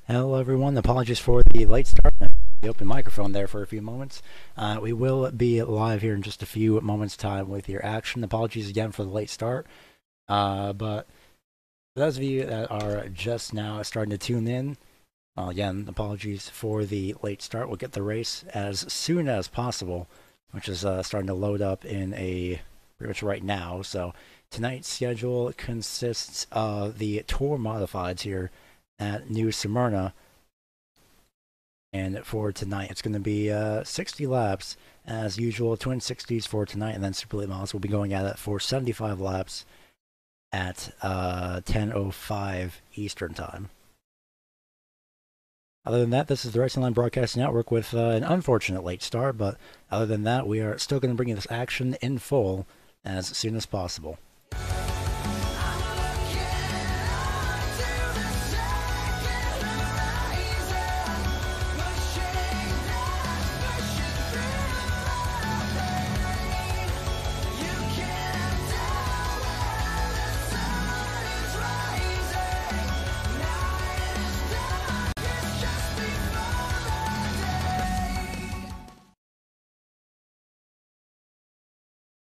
Hello everyone, apologies for the late start. The open microphone there for a few moments. We will be live here in just a few moments time with your action. Apologies again for the late start. But for those of you that are just now starting to tune in, well, again, apologies for the late start. We'll get the race as soon as possible, which is starting to load up in pretty much right now. So tonight's schedule consists of the Tour Modifieds here at New Smyrna, and for tonight it's going to be 60 laps as usual, twin 60s for tonight, and then Super Late Models will be going at it for 75 laps at 10:05 Eastern Time. Other than that, this is the Racing Line Broadcasting Network with an unfortunate late start, but other than that, we are still going to bring you this action in full as soon as possible.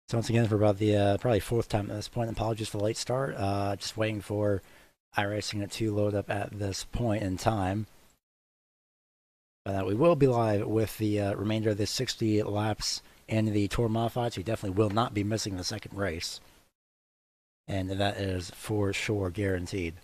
So once again, for about the probably fourth time at this point, apologies for the late start. Just waiting for iRacing to load up at this point in time. But we will be live with the remainder of the 60 laps in the Tour Modified, so you definitely will not be missing the second race. And that is for sure guaranteed.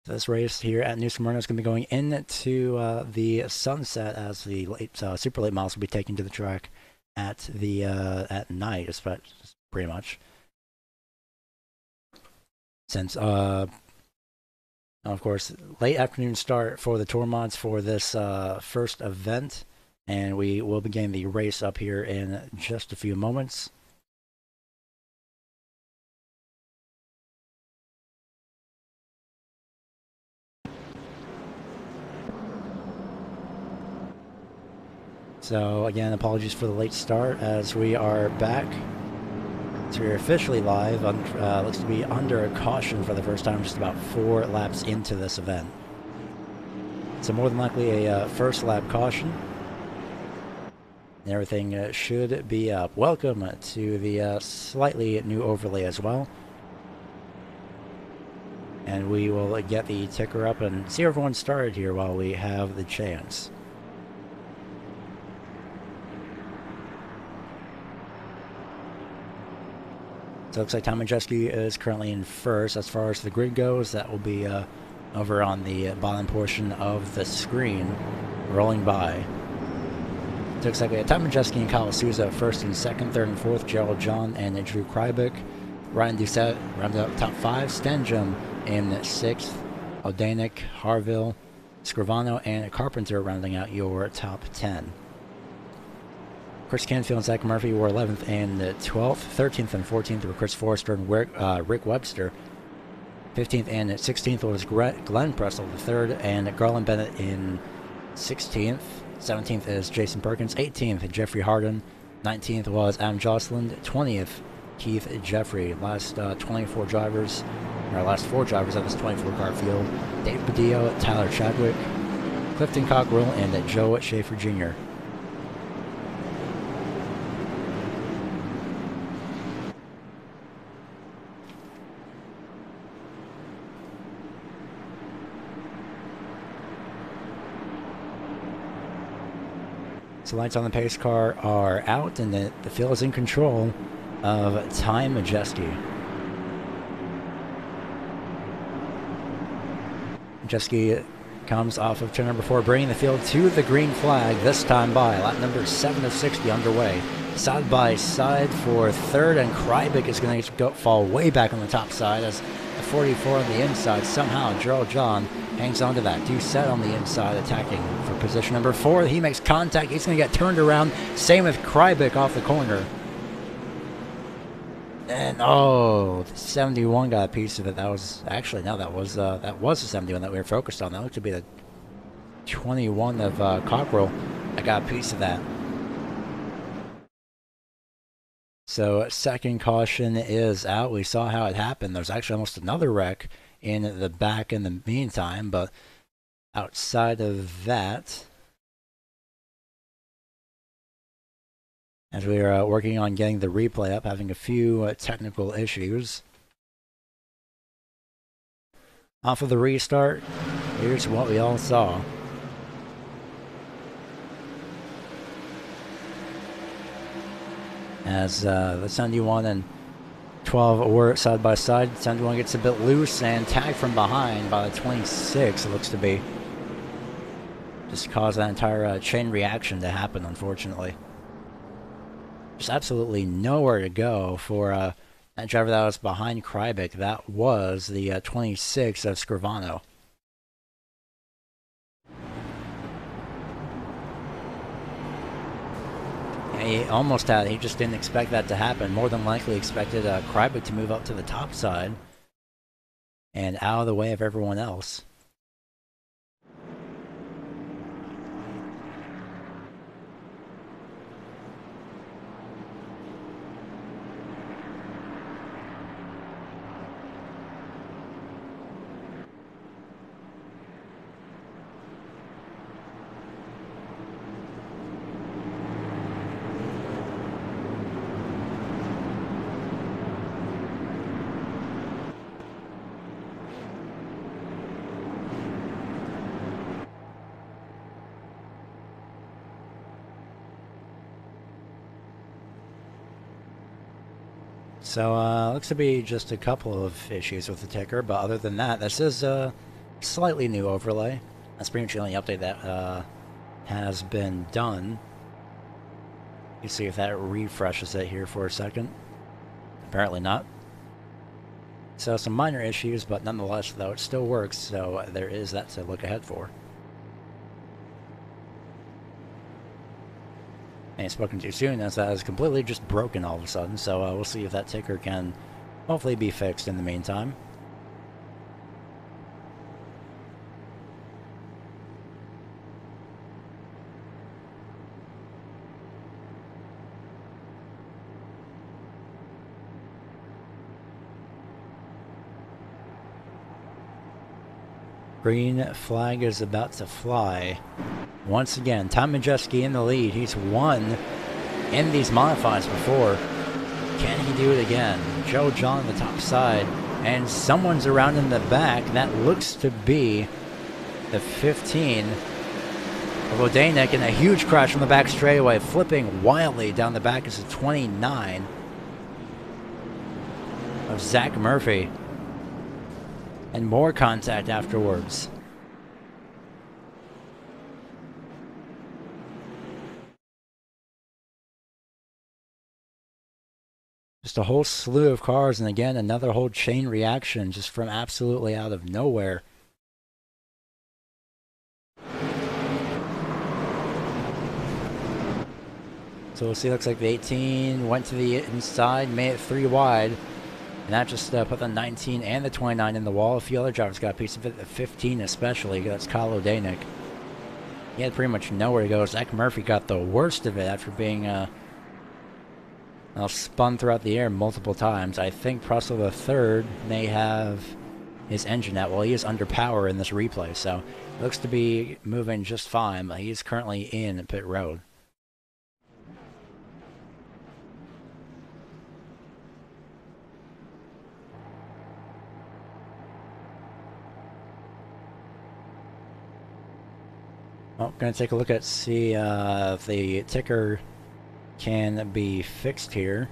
This race here at New Smyrna is going to be going into the sunset as the super late models will be taken to the track at night, pretty much. Since of course, late afternoon start for the tour mods for this first event, and we will begin the race up here in just a few moments. So again, apologies for the late start as we are back. So we're officially live. Looks to be under a caution for the first time, just about 4 laps into this event. So more than likely a first lap caution. And everything should be up. Welcome to the slightly new overlay as well. And we will get the ticker up and see everyone started here while we have the chance. So it looks like Tom Majeski is currently in first. As far as the grid goes, that will be over on the bottom portion of the screen, rolling by. So it looks like we have Tom Majeski and Kyle Souza first and second, third and fourth, Gerald John and Drew Krybick. Ryan Doucette rounded up top 5, Stenjum in 6th, Odanik, Harville, Scrivano, and Carpenter rounding out your top 10. Chris Canfield and Zach Murphy were 11th and 12th. 13th and 14th were Chris Forrester and Rick Webster. 15th and 16th was Glenn Pressel, the third, and Garland Bennett in 16th. 17th is Jason Perkins. 18th, Jeffrey Harden. 19th was Adam Jocelyn. 20th, Keith Jeffrey. Last 4 drivers of this 24-car field: Dave Badillo, Tyler Chadwick, Clifton Cockrell, and Joe Schaefer Jr. So lights on the pace car are out, and the field is in control of Ty Majeski. Majeski comes off of turn number 4, bringing the field to the green flag, this time by lap number 7 of 60 underway. Side by side for third, and Krybick is going to fall way back on the top side as the 44 on the inside. Somehow, Gerald John hangs on to that. Doucette on the inside attacking for position number 4. He makes contact. He's going to get turned around. Same with Krybick off the corner. And oh, the 71 got a piece of it. That was actually no, that was the 71 that we were focused on. That looked to be the 21 of Cockrell. I got a piece of that. So second caution is out. We saw how it happened. There's actually almost another wreck in the back in the meantime, but outside of that, as we are working on getting the replay up, having a few technical issues. Off of the restart, here's what we all saw. As the 71 and 12 were side by side, 71 gets a bit loose and tagged from behind by the 26, it looks to be. Just caused that entire chain reaction to happen, unfortunately. There's absolutely nowhere to go for that driver that was behind Krybik. That was the 26 of Scrivano. He almost had it. He just didn't expect that to happen. More than likely expected Krybik to move up to the top side and out of the way of everyone else. So, looks to be just a couple of issues with the ticker, but other than that, this is a slightly new overlay. That's pretty much the only update that has been done. You see if that refreshes it here for a second. Apparently not. So some minor issues, but nonetheless, though, it still works, so there is that to look ahead for. Ain't spoken too soon, as that is completely just broken all of a sudden, so we'll see if that ticker can hopefully be fixed in the meantime. Green flag is about to fly. Once again, Tom Majeski in the lead. He's won in these modifieds before. Can he do it again? Joe John on the top side. And someone's around in the back. That looks to be the 15 of Odenik, and a huge crash from the back straightaway. Flipping wildly down the back is the 29 of Zach Murphy. And more contact afterwards. Just a whole slew of cars, and again, another whole chain reaction just from absolutely out of nowhere. So we'll see, looks like the 18 went to the inside, made it 3 wide. And that just put the 19 and the 29 in the wall. A few other drivers got a piece of it, the 15 especially. That's Kyle Odenik. He had pretty much nowhere to go. Zach Murphy got the worst of it after being spun throughout the air multiple times. I think Prussell III may have his engine out. Well, he is under power in this replay, so it looks to be moving just fine, but he's currently in pit road. Well, going to take a look at, see if the ticker can be fixed here.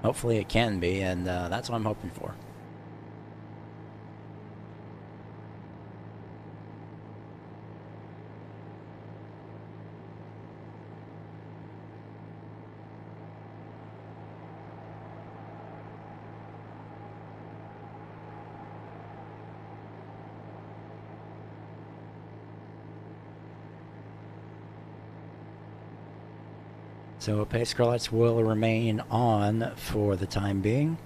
Hopefully it can be, and that's what I'm hoping for. So pace car lights will remain on for the time being.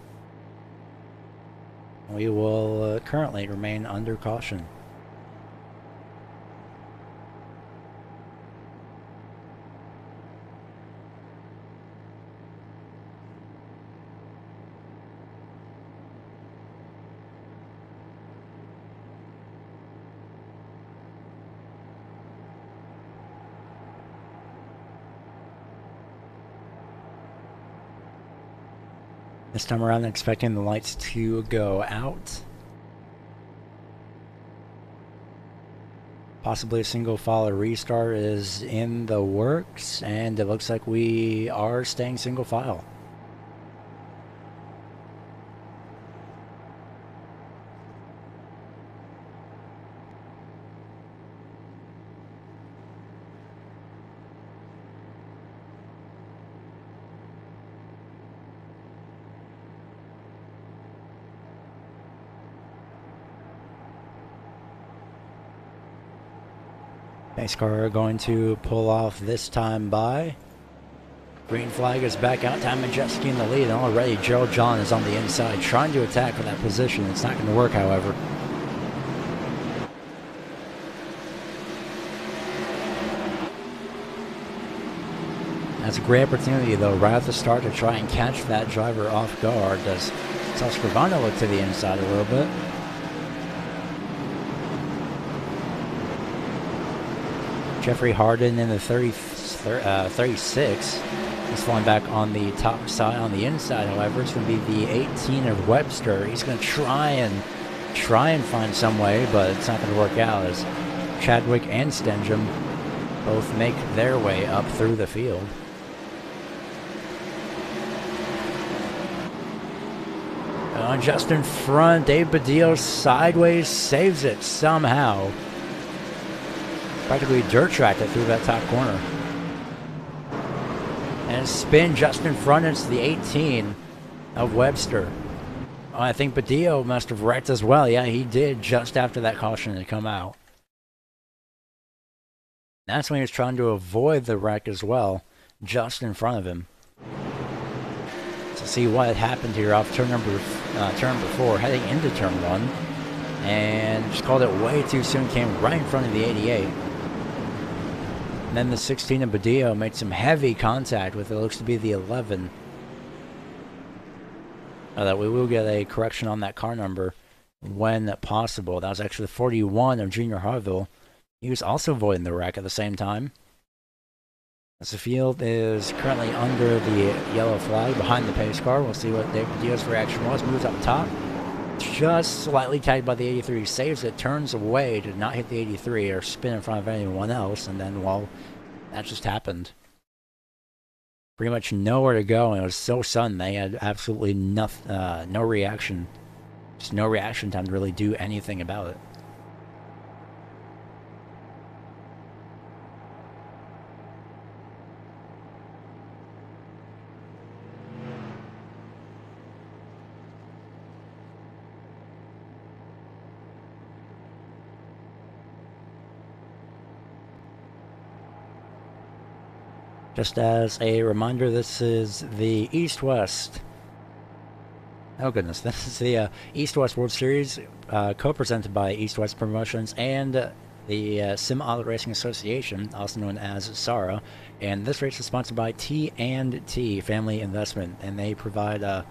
We will currently remain under caution. This time around, expecting the lights to go out. Possibly a single file restart is in the works, and it looks like we are staying single file. Pace car going to pull off this time by. Green flag is back out. Time Majeski in the lead, and already Gerald John is on the inside trying to attack for that position. It's not going to work, however. That's a great opportunity, though, right at the start to try and catch that driver off guard. Does Scrivano look to the inside a little bit? Jeffrey Harden in the 36. He's falling back on the top side. On the inside, however, it's going to be the 18 of Webster. He's going to try and find some way, but it's not going to work out as Chadwick and Stenjum both make their way up through the field. Just in front, Dave Badillo sideways saves it somehow. Practically dirt tracked it through that top corner. And spin just in front, it's the 18 of Webster. Oh, I think Badillo must have wrecked as well. Yeah, he did just after that caution had come out. That's when he was trying to avoid the wreck as well, just in front of him. So see what had happened here off turn number 4, heading into turn 1. And just called it way too soon, came right in front of the 88. And then the 16 of Badillo made some heavy contact with it looks to be the 11. That we will get a correction on that car number when possible. That was actually the 41 of Junior Harville. He was also avoiding the wreck at the same time. As the field is currently under the yellow flag behind the pace car. We'll see what Dave Badillo's reaction was. Moves up top. Just slightly tagged by the 83, saves it, turns away to not hit the 83 or spin in front of anyone else, and then, well, that just happened. Pretty much nowhere to go, and it was so sudden they had absolutely nothing, no reaction. Just no reaction time to really do anything about it. Just as a reminder, this is the EastWest. Oh goodness, this is the EastWest World Series, co-presented by EastWest Promotions and the Sim Auto Racing Association, also known as SARA. And this race is sponsored by T&T Family Investment, and they provide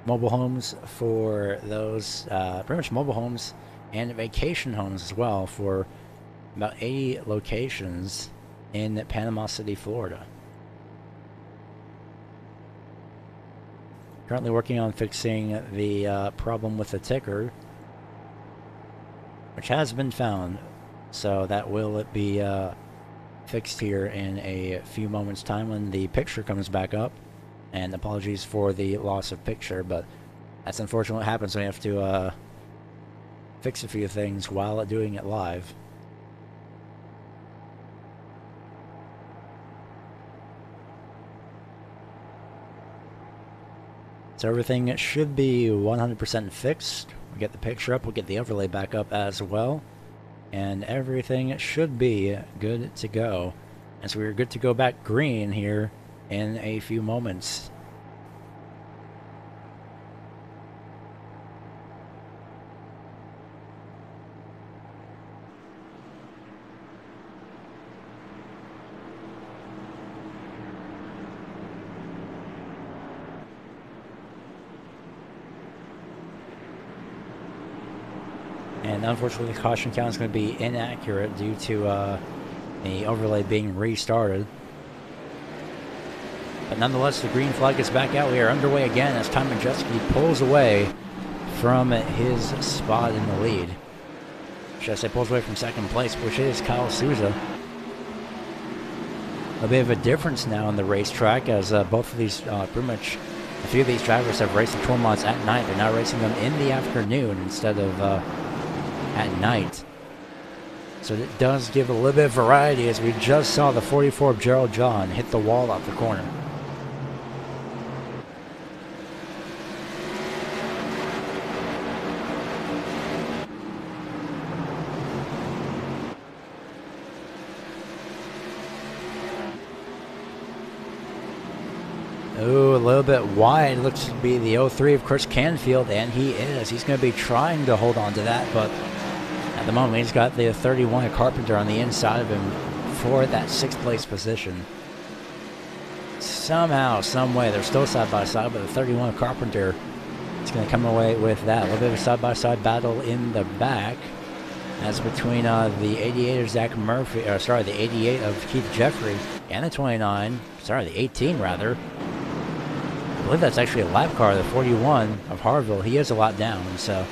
mobile homes for those, pretty much mobile homes and vacation homes as well for about 80 locations in Panama City, Florida. Currently working on fixing the problem with the ticker, which has been found, so that will be fixed here in a few moments time when the picture comes back up. And apologies for the loss of picture, but that's unfortunately what happens when you have to fix a few things while doing it live. So everything should be 100% fixed. We'll get the picture up, we'll get the overlay back up as well. And everything should be good to go. And so we're good to go back green here in a few moments. And unfortunately, the caution count is going to be inaccurate due to the overlay being restarted. But nonetheless, the green flag is back out. We are underway again as Ty Majeski pulls away from his spot in the lead. Should I say pulls away from second place, which is Kyle Souza. A bit of a difference now on the racetrack as both of these, pretty much a few of these drivers have raced the Tour Mods at night. They're now racing them in the afternoon instead of at night. So it does give a little bit of variety as we just saw the 44 of Gerald John hit the wall out the corner. Ooh, a little bit wide. Looks to be the 03 of Chris Canfield, and he is. He's going to be trying to hold on to that, but at the moment he's got the 31 of Carpenter on the inside of him for that 6th place position. Somehow, some way, they're still side by side, but the 31 of Carpenter is going to come away with that. A little bit of a side-by-side battle in the back. That's between the 88 of Zach Murphy, the 88 of Keith Jeffrey, and the 18 rather. I believe that's actually a lap car, the 41 of Harville. He is a lot down, so.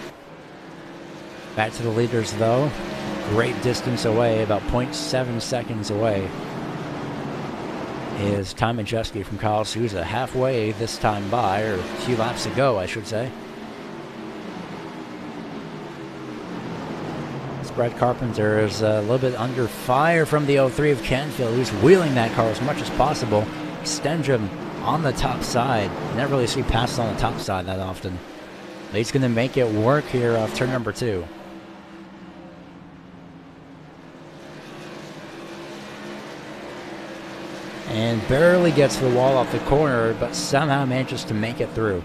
Back to the leaders, though. Great distance away, about 0.7 seconds away, is Ty Majeski from Kyle Souza. Halfway this time by, or a few laps to go, I should say. Brad Carpenter is a little bit under fire from the 03 of Canfield, who's wheeling that car as much as possible. Stenjum on the top side. You never really see passes on the top side that often. But he's going to make it work here off turn number 2. And barely gets to the wall off the corner, but somehow manages to make it through.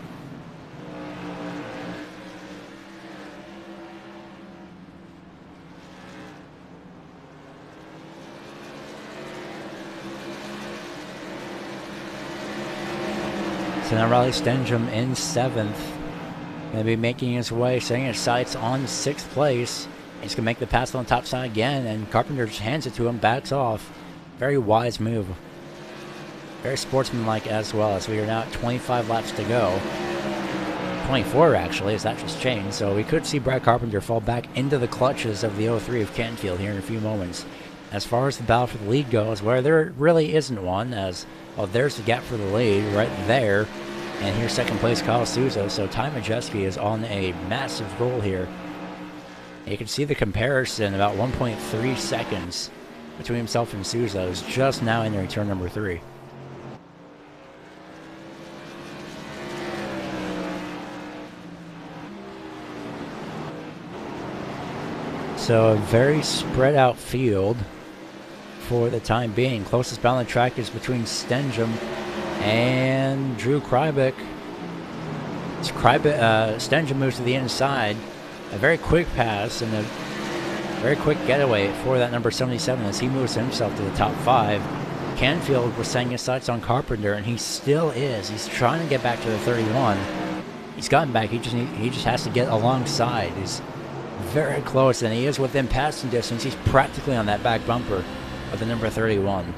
So now Riley Stenjum in 7th. Going to be making his way, setting his sights on 6th place. He's going to make the pass on the top side again, and Carpenter just hands it to him, backs off. Very wise move. Very sportsmanlike as well, as we are now at 25 laps to go. 24 actually, as that just changed. So we could see Brad Carpenter fall back into the clutches of the 03 of Canfield here in a few moments. As far as the battle for the lead goes, where there really isn't one, as well, there's the gap for the lead right there. And here's second place Kyle Souza. So Ty Majeski is on a massive roll here. You can see the comparison, about 1.3 seconds between himself and Souza, who's just now entering turn number 3. So a very spread out field for the time being. Closest battle on the track is between Stenjum and Drew Krybick. Stenjum moves to the inside. A very quick pass and a very quick getaway for that number 77 as he moves himself to the top 5. Canfield was setting his sights on Carpenter, and he still is. He's trying to get back to the 31. He's gotten back. He just has to get alongside. He's very close, and he is within passing distance. He's practically on that back bumper of the number 31.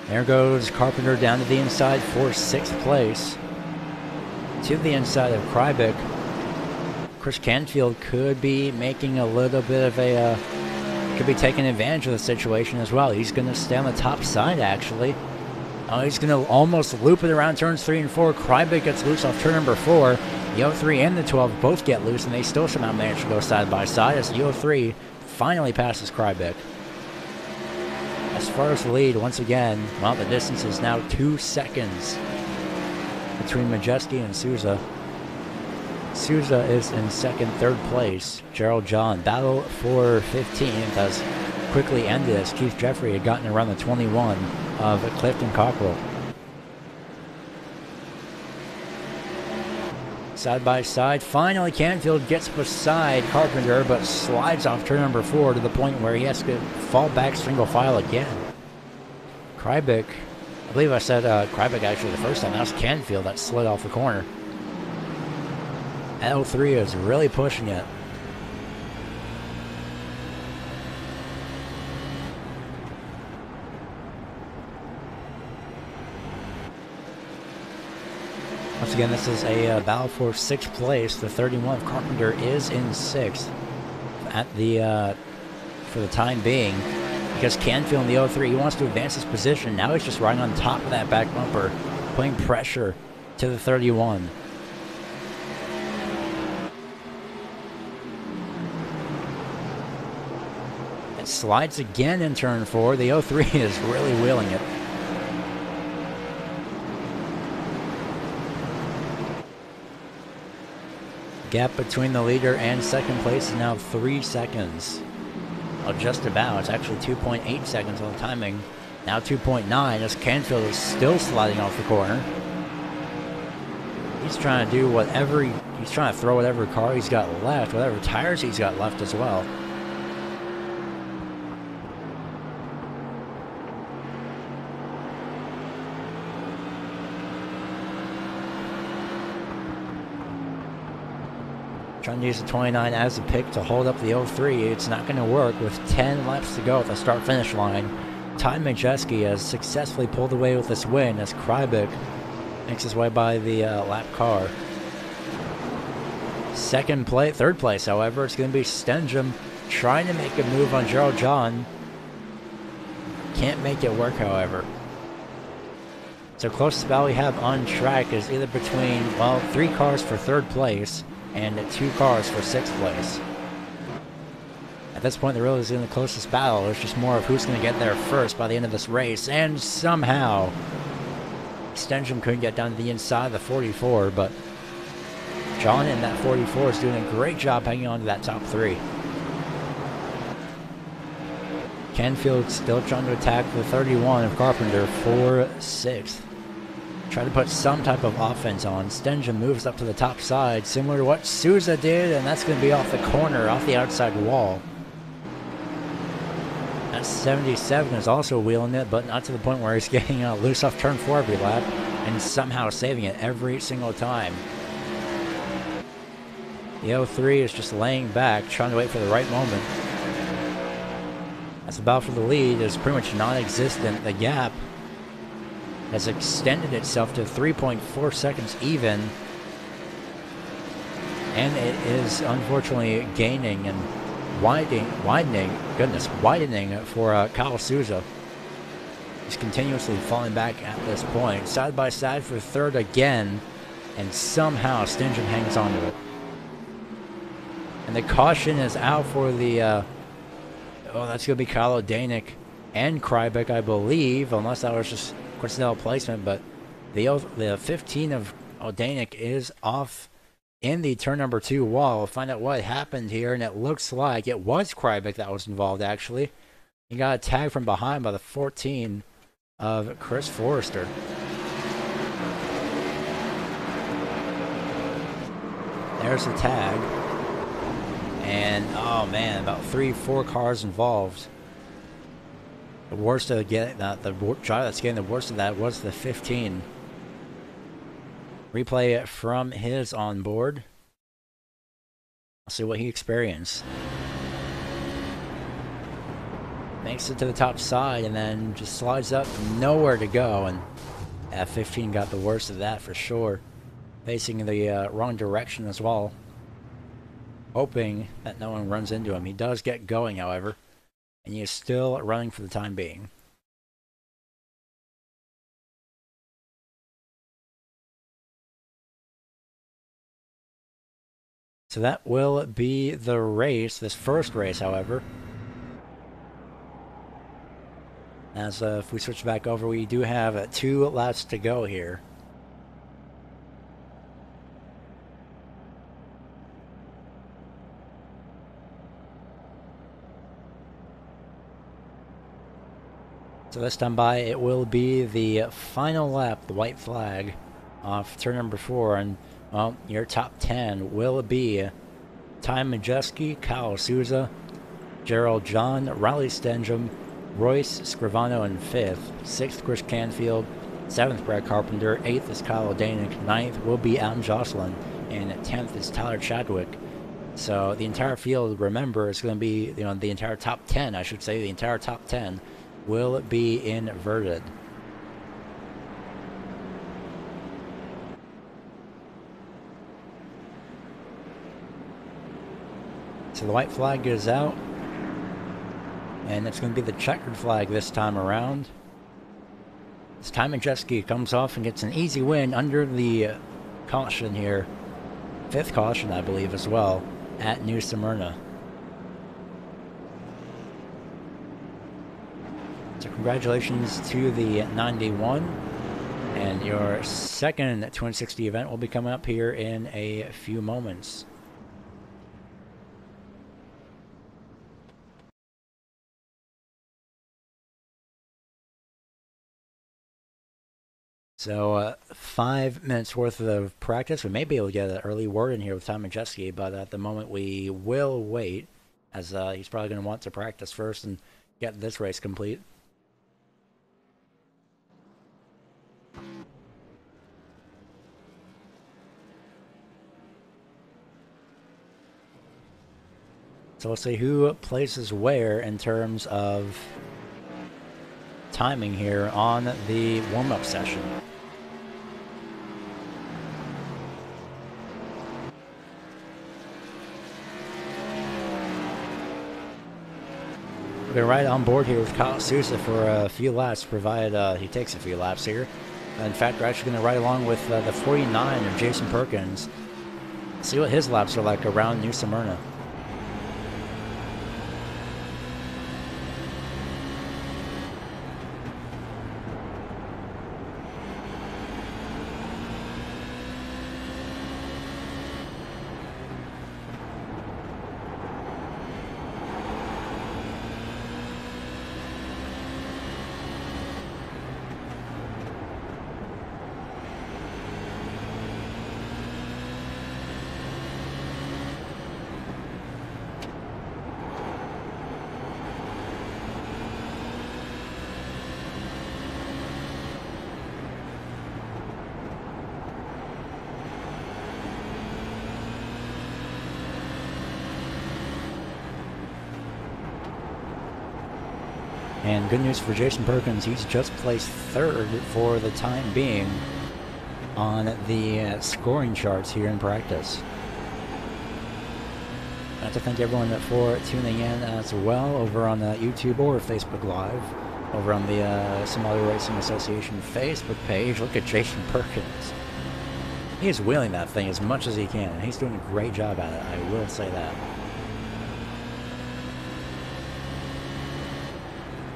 There goes Carpenter down to the inside for 6th place. To the inside of Krybick. Chris Canfield could be making a little bit of a, could be taking advantage of the situation as well. He's going to stay on the top side, actually. He's going to almost loop it around turns 3 and 4. Krybick gets loose off turn number 4. The 03 and the 12 both get loose, and they still somehow manage to go side by side as the 03 finally passes Krybick. As far as the lead, once again, well, the distance is now 2 seconds. between Majeski and Souza. Souza is in second, third place. Gerald John, battle for 15th has quickly ended as Keith Jeffrey had gotten around the 21 of Clifton Cockrell. Side by side, finally Canfield gets beside Carpenter, but slides off turn number 4 to the point where he has to fall back single file again. Krybick, I believe I said Krybick actually the first time. That was Canfield that slid off the corner. L3 is really pushing it. Once again, this is a battle for 6th place. The 31 of Carpenter is in 6th at the for the time being, because Canfield in the 03, he wants to advance his position. Now he's just riding on top of that back bumper, putting pressure to the 31. It slides again in turn 4. The 03 is really wheeling it. Gap between the leader and second place is now 3 seconds. Well, just about. It's actually 2.8 seconds on the timing. Now 2.9 as Canfield is still sliding off the corner. He's trying to do whatever he's trying to throw whatever car he's got left, whatever tires he's got left as well. Trying to use the 29 as a pick to hold up the 03. It's not going to work with 10 laps to go at the start-finish line. Ty Majeski has successfully pulled away with this win as Krybick makes his way by the lap car. Third place, however, it's going to be Stenjum trying to make a move on Gerald John. Can't make it work, however. So closest battle we have on track is either between, well, 3 cars for 3rd place and 2 cars for 6th place. At this point, there really isn't the closest battle. It's just more of who's going to get there first by the end of this race. And somehow, Stenjum couldn't get down to the inside of the 44, but John in that 44 is doing a great job hanging on to that top 3. Canfield still trying to attack the 31 of Carpenter for 6th. Try to put some type of offense on. Stenjum moves up to the top side, similar to what Souza did, and that's going to be off the corner, off the outside wall. That 77 is also wheeling it, but not to the point where he's getting loose off turn 4 every lap, and somehow saving it every single time. The 03 is just laying back, trying to wait for the right moment. As the battle for the lead is pretty much non-existent. The gap has extended itself to 3.4 seconds even, and it is unfortunately gaining and widening for Kyle Souza. He's continuously falling back at this point. Side by side for 3rd again, and somehow Stenjum hangs on to it. And the caution is out for the, that's going to be Kyle Danik and Krybick, I believe, unless that was just coincidental placement, but the 15 of Odanik is off in the turn number 2 wall. We'll find out what happened here, and it looks like it was Krybick that was involved, actually. He got a tag from behind by the 14 of Chris Forrester. There's the tag. And, oh man, about 3-4 cars involved. The worst of the driver that's getting the worst of that was the 15. Replay from his onboard. I'll see what he experienced. Makes it to the top side and then just slides up, nowhere to go. And F15 got the worst of that for sure. Facing the wrong direction as well. Hoping that no one runs into him. He does get going, however. And he is still running for the time being. So that will be the race, this first race, however. As if we switch back over, we do have 2 laps to go here. So this time by, it will be the final lap, the white flag, off turn number 4, and well, your top 10 will be Ty Majeski, Kyle Souza, Gerald John, Riley Stenjum, Royce Scrivano in 5th, 6th Chris Canfield, 7th Brad Carpenter, 8th is Kyle Danik, 9th will be Adam Jocelyn, and 10th is Tyler Chadwick. So the entire field, remember, is going to be, the entire top 10, I should say, the entire top 10 will be inverted. So the white flag goes out, and it's going to be the checkered flag this time around. This time Majeski comes off and gets an easy win under the caution here. 5th caution, I believe, as well, at New Smyrna. So congratulations to the 91. And your second 260 event will be coming up here in a few moments. So 5 minutes worth of practice. We may be able to get an early word in here with Ty Majeski, but at the moment we will wait, as he's probably going to want to practice first and get this race complete. So we'll see who places where in terms of timing here on the warm-up session. We're going to ride on board here with Kyle Sousa for a few laps, provided he takes a few laps here. In fact, we're actually going to ride along with the 49 of Jason Perkins. See what his laps are like around New Smyrna. And good news for Jason Perkins, he's just placed 3rd for the time being on the scoring charts here in practice. I'd like to thank everyone for tuning in as well over on YouTube or Facebook Live, over on the Somali Racing Association Facebook page. Look at Jason Perkins. He is wheeling that thing as much as he can, and he's doing a great job at it, I will say that.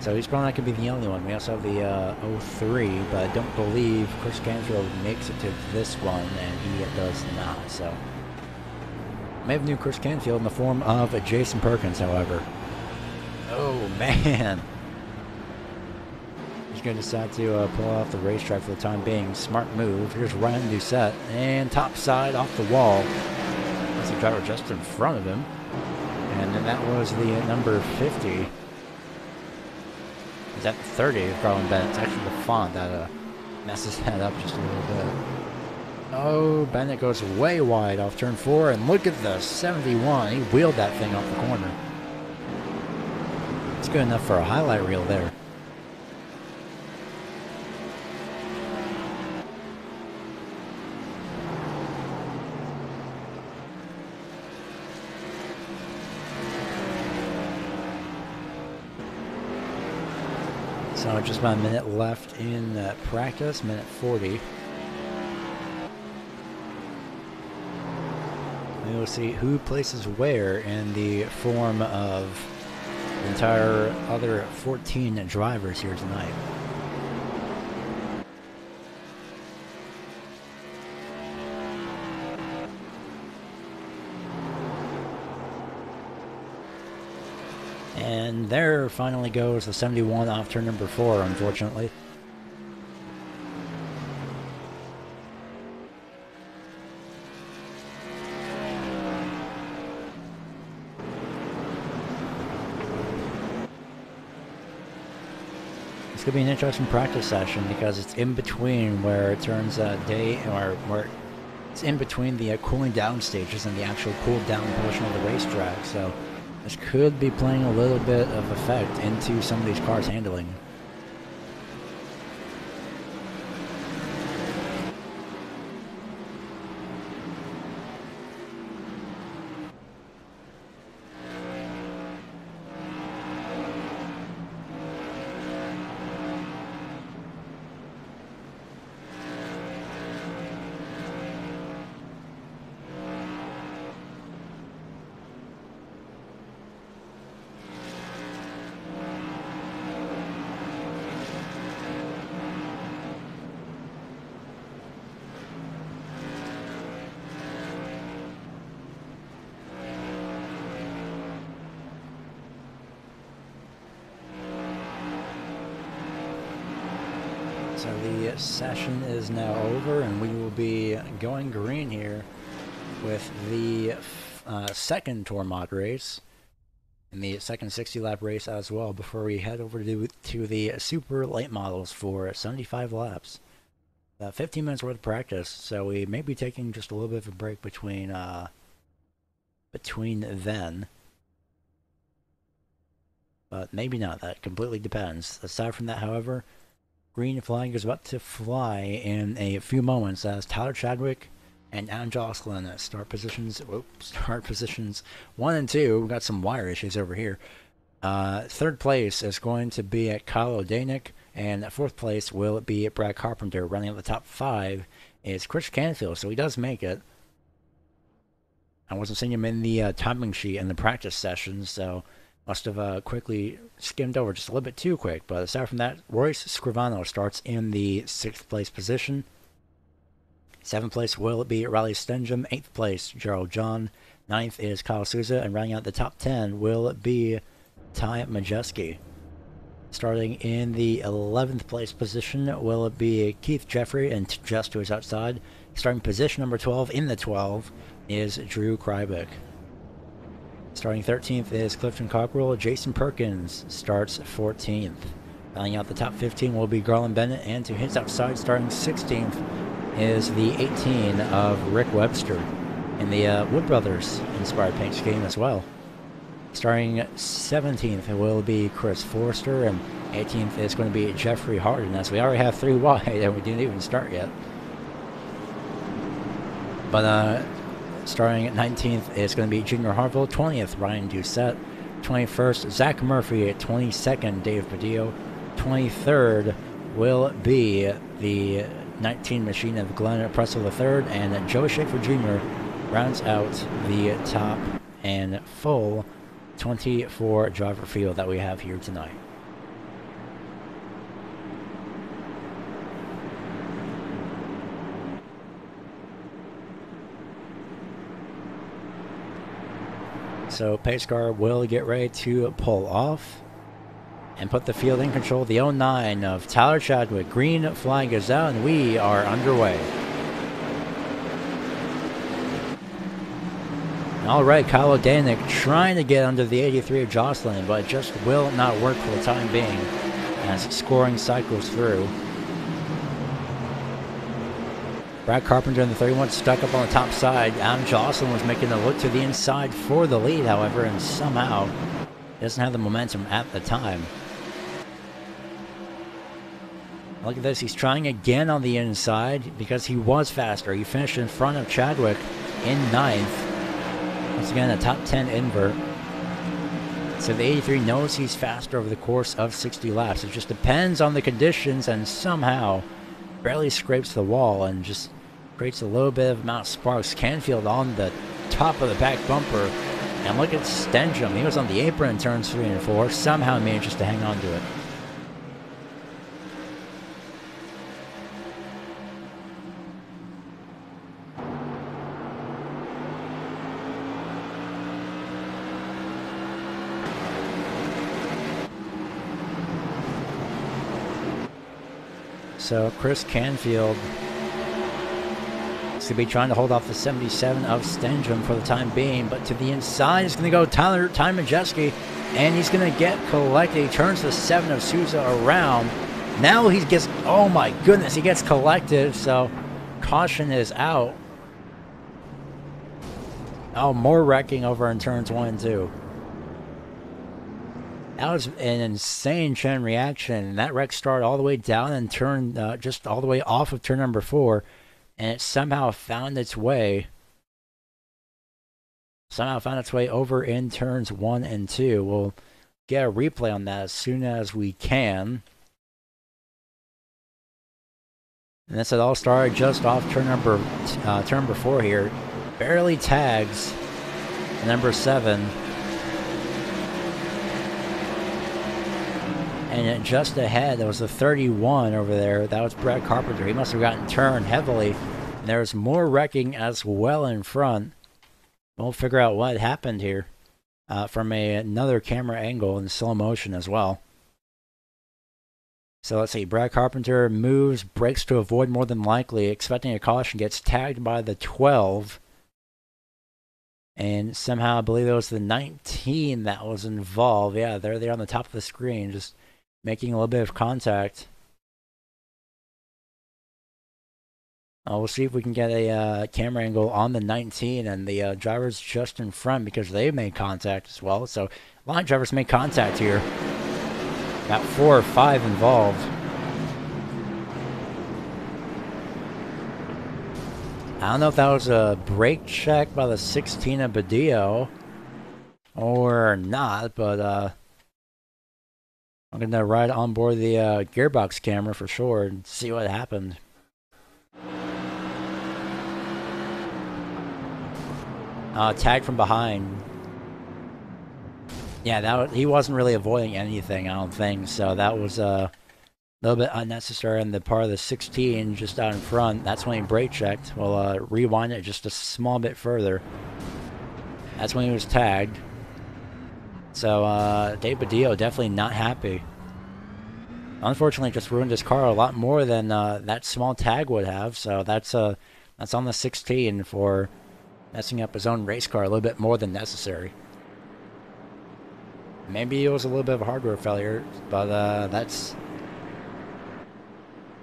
So he's probably not going to be the only one. We also have the 03, but I don't believe Chris Canfield makes it to this one, and he does not. So may have new Chris Canfield in the form of Jason Perkins, however. Oh, man. He's going to decide to pull off the racetrack for the time being. Smart move. Here's Ryan Doucette, and top side off the wall. That's the driver just in front of him. And then that was the number 50. Is that 30 of Garland Bennett? It's actually the font that messes that up just a little bit. Oh, Bennett goes way wide off turn 4, and look at the 71. He wheeled that thing off the corner. It's good enough for a highlight reel there. So just about a minute left in practice, minute 40. And we'll see who places where in the form of the entire other 14 drivers here tonight. And there finally goes the 71 off turn number 4, unfortunately. It's going to be an interesting practice session because it's in between where it turns day, or where it's in between the cooling down stages and the actual cooled down portion of the racetrack. So this could be playing a little bit of effect into some of these cars' handling. So the session is now over, and we will be going green here with the second Tour Mod race and the second 60-lap race as well before we head over to the super late models for 75 laps. 15 minutes worth of practice, so we may be taking just a little bit of a break between then. But maybe not, that completely depends. Aside from that, however, green flag is about to fly in a few moments as Tyler Chadwick and Adam Jocelyn start positions 1 and 2. We've got some wire issues over here. Third place is going to be at Kyle O'Danick, and fourth place will be Brad Carpenter. Running at the top 5 is Chris Canfield, so he does make it. I wasn't seeing him in the timing sheet in the practice session, so must have quickly skimmed over just a little bit too quick. But aside from that, Royce Scrivano starts in the 6th place position. 7th place will be Riley Stenjum. 8th place, Gerald John. 9th is Kyle Souza. And rounding out the top 10 will be Ty Majeski. Starting in the 11th place position will be Keith Jeffrey, and just to his outside. Starting position number 12 in the 12 is Drew Krybick. Starting 13th is Clifton Cockrell. Jason Perkins starts 14th. Rounding out the top 15 will be Garland Bennett, and to his outside, starting 16th, is the 18 of Rick Webster in the Wood Brothers inspired paint scheme as well. Starting 17th will be Chris Forrester, and 18th is going to be Jeffrey Harden, as we already have 3 wide and we didn't even start yet. But starting at 19th is going to be Junior Harville. 20th, Ryan Doucette. 21st, Zach Murphy. 22nd, Dave Padillo. 23rd will be the 19 machine of Glenn Pressel III, and Joe Schaefer Jr. rounds out the top and full 24 driver field that we have here tonight. So pace car will get ready to pull off and put the field in control. The 09 of Tyler Chadwick. Green flag is out, and we are underway. All right, Kyle O'Danick trying to get under the 83 of Jocelyn, but it just will not work for the time being as scoring cycles through. Brad Carpenter in the 31 stuck up on the top side. Adam Jocelyn was making a look to the inside for the lead, however, and somehow doesn't have the momentum at the time. Look at this. He's trying again on the inside because he was faster. He finished in front of Chadwick in 9th. Once again, a top 10 invert. So the 83 knows he's faster over the course of 60 laps. It just depends on the conditions, and somehow barely scrapes the wall and just creates a little bit of amount of sparks. Canfield on the top of the back bumper. And look at Stenjum. He was on the apron in turns 3 and 4. Somehow manages to hang on to it. So Chris Canfield is going to be trying to hold off the 77 of Stenjum for the time being, but to the inside is going to go Ty Majeski, and he's going to get collected. He turns the 7 of Souza around. Now he gets, oh my goodness, he gets collected, so caution is out. Oh, more wrecking over in turns 1 and 2. That was an insane chain reaction, and that wreck started all the way down and turned just all the way off of turn number 4, and it somehow found its way over in turns 1 and 2. We'll get a replay on that as soon as we can. And this had all started just off turn number 4 here. Barely tags number 7. And just ahead, there was a 31 over there. That was Brad Carpenter. He must have gotten turned heavily. And there's more wrecking as well in front. We'll figure out what happened here from another camera angle in slow motion as well. So let's see. Brad Carpenter moves, brakes to avoid more than likely, expecting a caution, gets tagged by the 12. And somehow I believe it was the 19 that was involved. Yeah, they're there on the top of the screen, just making a little bit of contact. We'll see if we can get a camera angle on the 19 and the drivers just in front, because they made contact as well. So a lot of drivers made contact here. About 4 or 5 involved. I don't know if that was a brake check by the 16 of Badillo or not, but I'm going to ride on board the gearbox camera for sure and see what happened. Tag from behind. Yeah, he wasn't really avoiding anything, I don't think, so that was a little bit unnecessary on the part of the 16 just out in front. That's when he brake checked. We'll rewind it just a small bit further. That's when he was tagged. So Dave Badillo definitely not happy. Unfortunately, just ruined his car a lot more than that small tag would have. So that's on the 16 for messing up his own race car a little bit more than necessary. Maybe it was a little bit of a hardware failure, but that's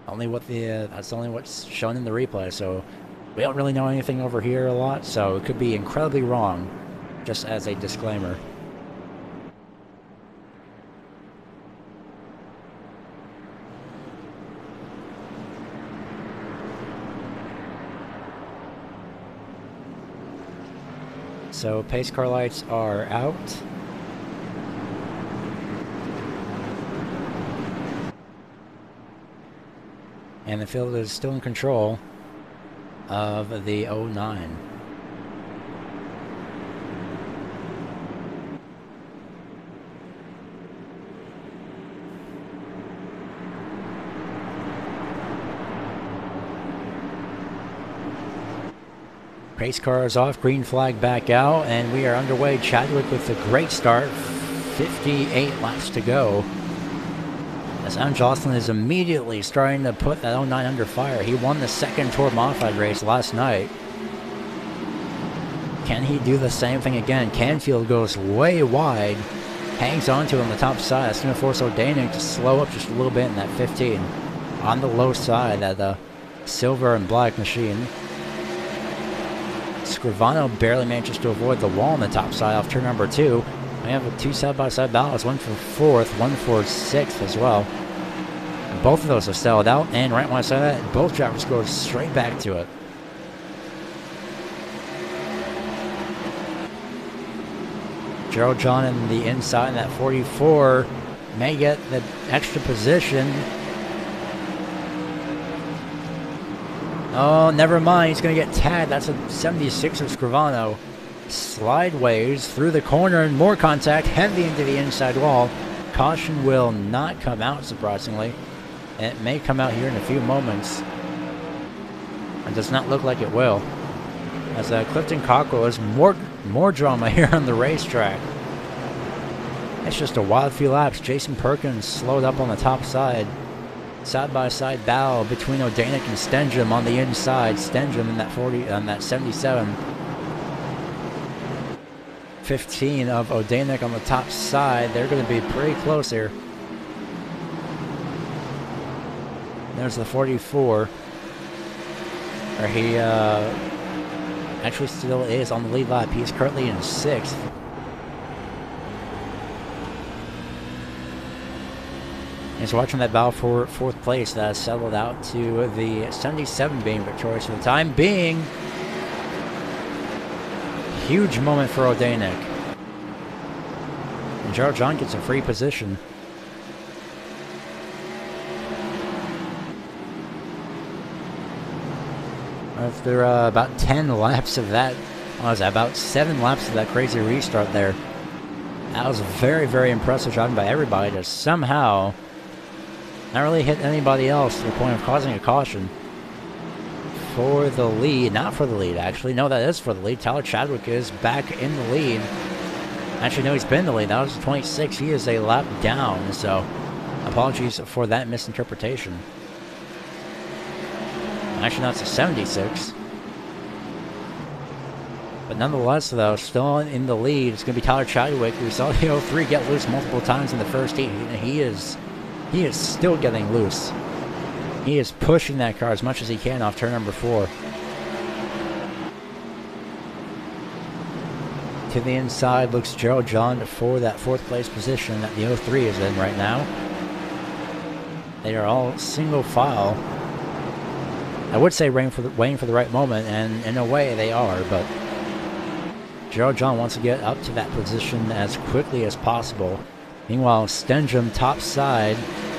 only what's shown in the replay. So we don't really know anything over here a lot, so it could be incredibly wrong, just as a disclaimer. So pace car lights are out. And the field is still in control of the 09. Race car is off, green flag back out, and we are underway. Chadwick with a great start, 58 laps to go. As Adam Jocelyn is immediately starting to put that 09 under fire. He won the second Tour Modified race last night. Can he do the same thing again? Canfield goes way wide, hangs onto him on the top side. That's going to force O'Danick to slow up just a little bit in that 15. On the low side at the silver and black machine. Scrivano barely manages to avoid the wall on the top side off turn number 2. We have 2 side-by-side battles, one for 4th, one for 6th as well. And both of those have settled out, and right when I say that, both drivers go straight back to it. Gerald John in the inside in that 44 may get the extra position. Oh, never mind. He's going to get tagged. That's a 76 of Scrivano. Slideways through the corner and more contact. Heavy into the inside wall. Caution will not come out, surprisingly. And it may come out here in a few moments. It does not look like it will. As Clifton Cockrell is more drama here on the racetrack. It's just a wild few laps. Jason Perkins slowed up on the top side. Side-by-side battle between Odanik and Stenjum on the inside. Stenjum in that 40, on that 77. 15 of Odanik on the top side. They're going to be pretty close here. There's the 44. Where he actually still is on the lead lap. He's currently in 6th. He's watching that battle for 4th place that has settled out to the 77 being victorious for the time being. Huge moment for Odanik. And Gerald John gets a free position. After about 10 laps of that, what was that, about 7 laps of that crazy restart there. That was very, very impressive driving by everybody to somehow not really hit anybody else to the point of causing a caution. For the lead, not for the lead actually, no, that is for the lead. Tyler Chadwick is back in the lead. Actually, no, he's been in the lead. That was 26. He is a lap down, so apologies for that misinterpretation. Actually, that's a 76. But nonetheless, though, still in the lead, it's going to be Tyler Chadwick. We saw the 03 get loose multiple times in the first heat. He is still getting loose. He is pushing that car as much as he can off turn number 4. To the inside looks Gerald John for that 4th place position that the 03 is in right now. They are all single file. I would say waiting for the right moment, and in a way they are, but Gerald John wants to get up to that position as quickly as possible. Meanwhile, Stenjum top side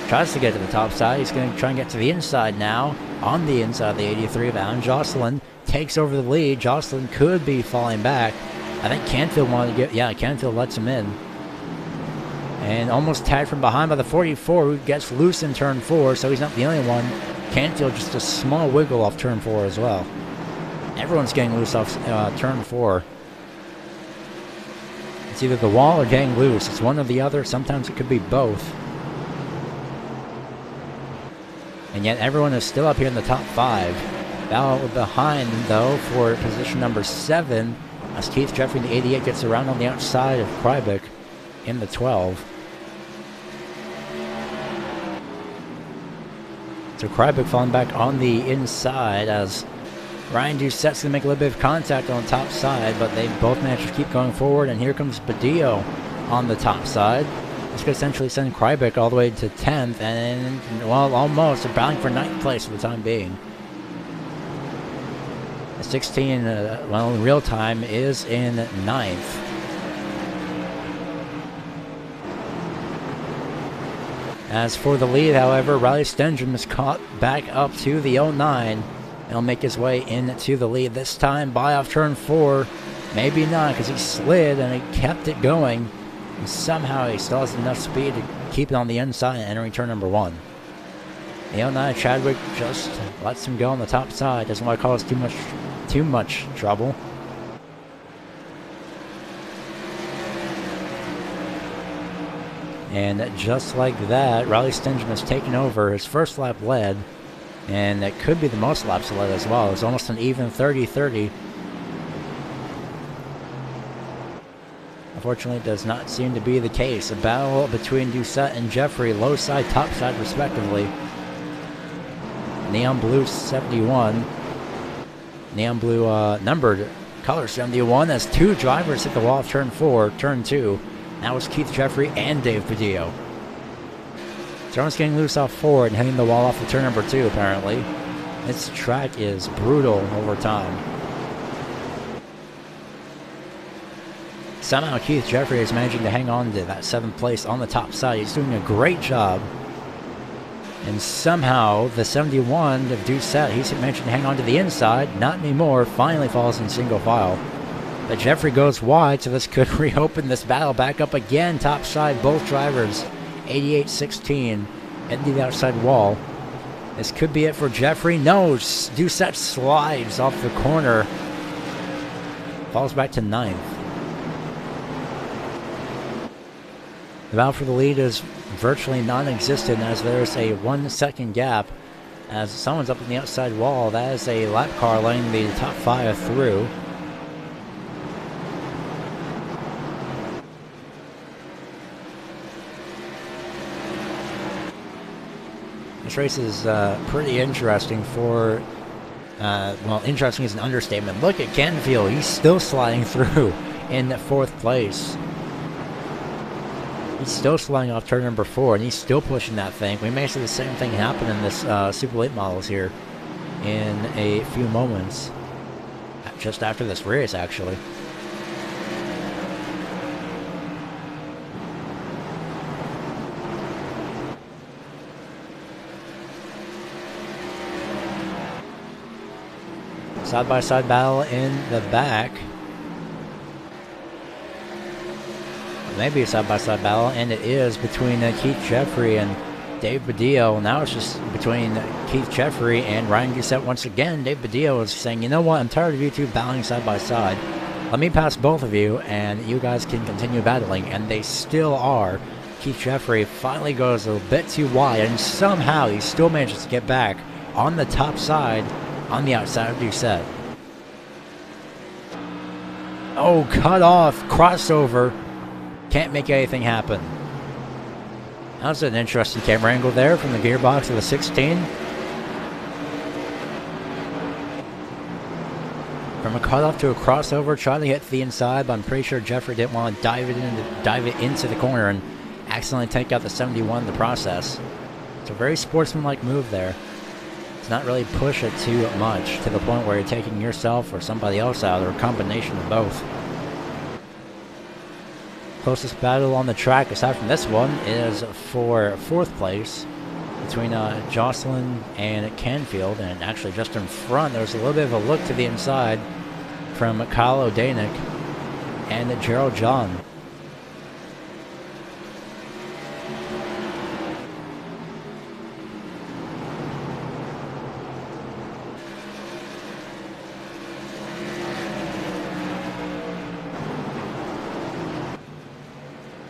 tries to get to the top side. He's going to try and get to the inside now. On the inside of the 83 of Alan Jocelyn takes over the lead. Jocelyn could be falling back. I think Canfield wanted to get, yeah, Canfield lets him in. And almost tagged from behind by the 44, who gets loose in turn 4, so he's not the only one. Canfield just a small wiggle off turn 4 as well. Everyone's getting loose off turn 4. It's either the wall or getting loose. It's one or the other. Sometimes it could be both. And yet everyone is still up here in the top 5. Battle behind, though, for position number 7, as Keith Jeffrey in the 88 gets around on the outside of Krybic in the 12. So Krybic falling back on the inside as Ryan Doucette's going to make a little bit of contact on the top side, but they both manage to keep going forward, and here comes Badillo on the top side. This could essentially send Krybic all the way to 10th, and, well, almost. They're battling for 9th place for the time being. The 16, well, in real time, is in 9th. As for the lead, however, Riley Stenjum is caught back up to the 09. He'll make his way into the lead this time by off turn 4. Maybe not, because he slid and he kept it going. And somehow he still has enough speed to keep it on the inside and entering turn number 1. The 09 Chadwick just lets him go on the top side. Doesn't want to cause too much trouble. And just like that, Riley Stenjum has taken over his first lap lead. And that could be the most laps led as well. It's almost an even 30-30. Unfortunately, it does not seem to be the case. A battle between Doucette and Jeffrey, low side, top side, respectively. Neon Blue 71. Neon Blue numbered color 71 as 2 drivers hit the wall of turn 4, turn 2. That was Keith Jeffrey and Dave Padillo. Everyone's getting loose off 4 and hitting the wall off of turn number 2, apparently. This track is brutal over time. Somehow Keith Jeffrey is managing to hang on to that 7th place on the top side. He's doing a great job. And somehow the 71 of Doucette, he's managing to hang on to the inside. Not anymore. Finally falls in single file. But Jeffrey goes wide, so this could reopen this battle back up again. Top side, both drivers. 88-16 into the outside wall. This could be it for Jeffrey. No, Doucette slides off the corner. Falls back to 9th. The battle for the lead is virtually non-existent, as there's a 1 second gap as someone's up on the outside wall. That is a lap car letting the top 5 through. This race is pretty interesting for, well, interesting is an understatement. Look at Canfield, he's still sliding through in 4th place. He's still sliding off turn number 4, and he's still pushing that thing. We may see the same thing happen in this Super Late Models here in a few moments. Just after this race, actually. Side-by-side battle in the back. Maybe a side-by-side battle, and it is between Keith Jeffrey and Dave Badillo. Now it's just between Keith Jeffrey and Ryan Gusette once again. Dave Badillo is saying, you know what, I'm tired of you two battling side-by-side. Let me pass both of you, and you guys can continue battling. And they still are. Keith Jeffrey finally goes a bit too wide, and somehow he still manages to get back on the top side on the outside of Gusette. Oh, cut off, crossover. Can't make anything happen. That was an interesting camera angle there from the gearbox of the 16. From a cutoff to a crossover, trying to get to the inside, but I'm pretty sure Jeffrey didn't want to dive it into the corner and accidentally take out the 71 in the process. It's a very sportsmanlike move there. It's not really push it too much to the point where you're taking yourself or somebody else out, or a combination of both. Closest battle on the track, aside from this one, is for 4th place between Jocelyn and Canfield. And actually just in front, there's a little bit of a look to the inside from Kyle O'Danick and Gerald John.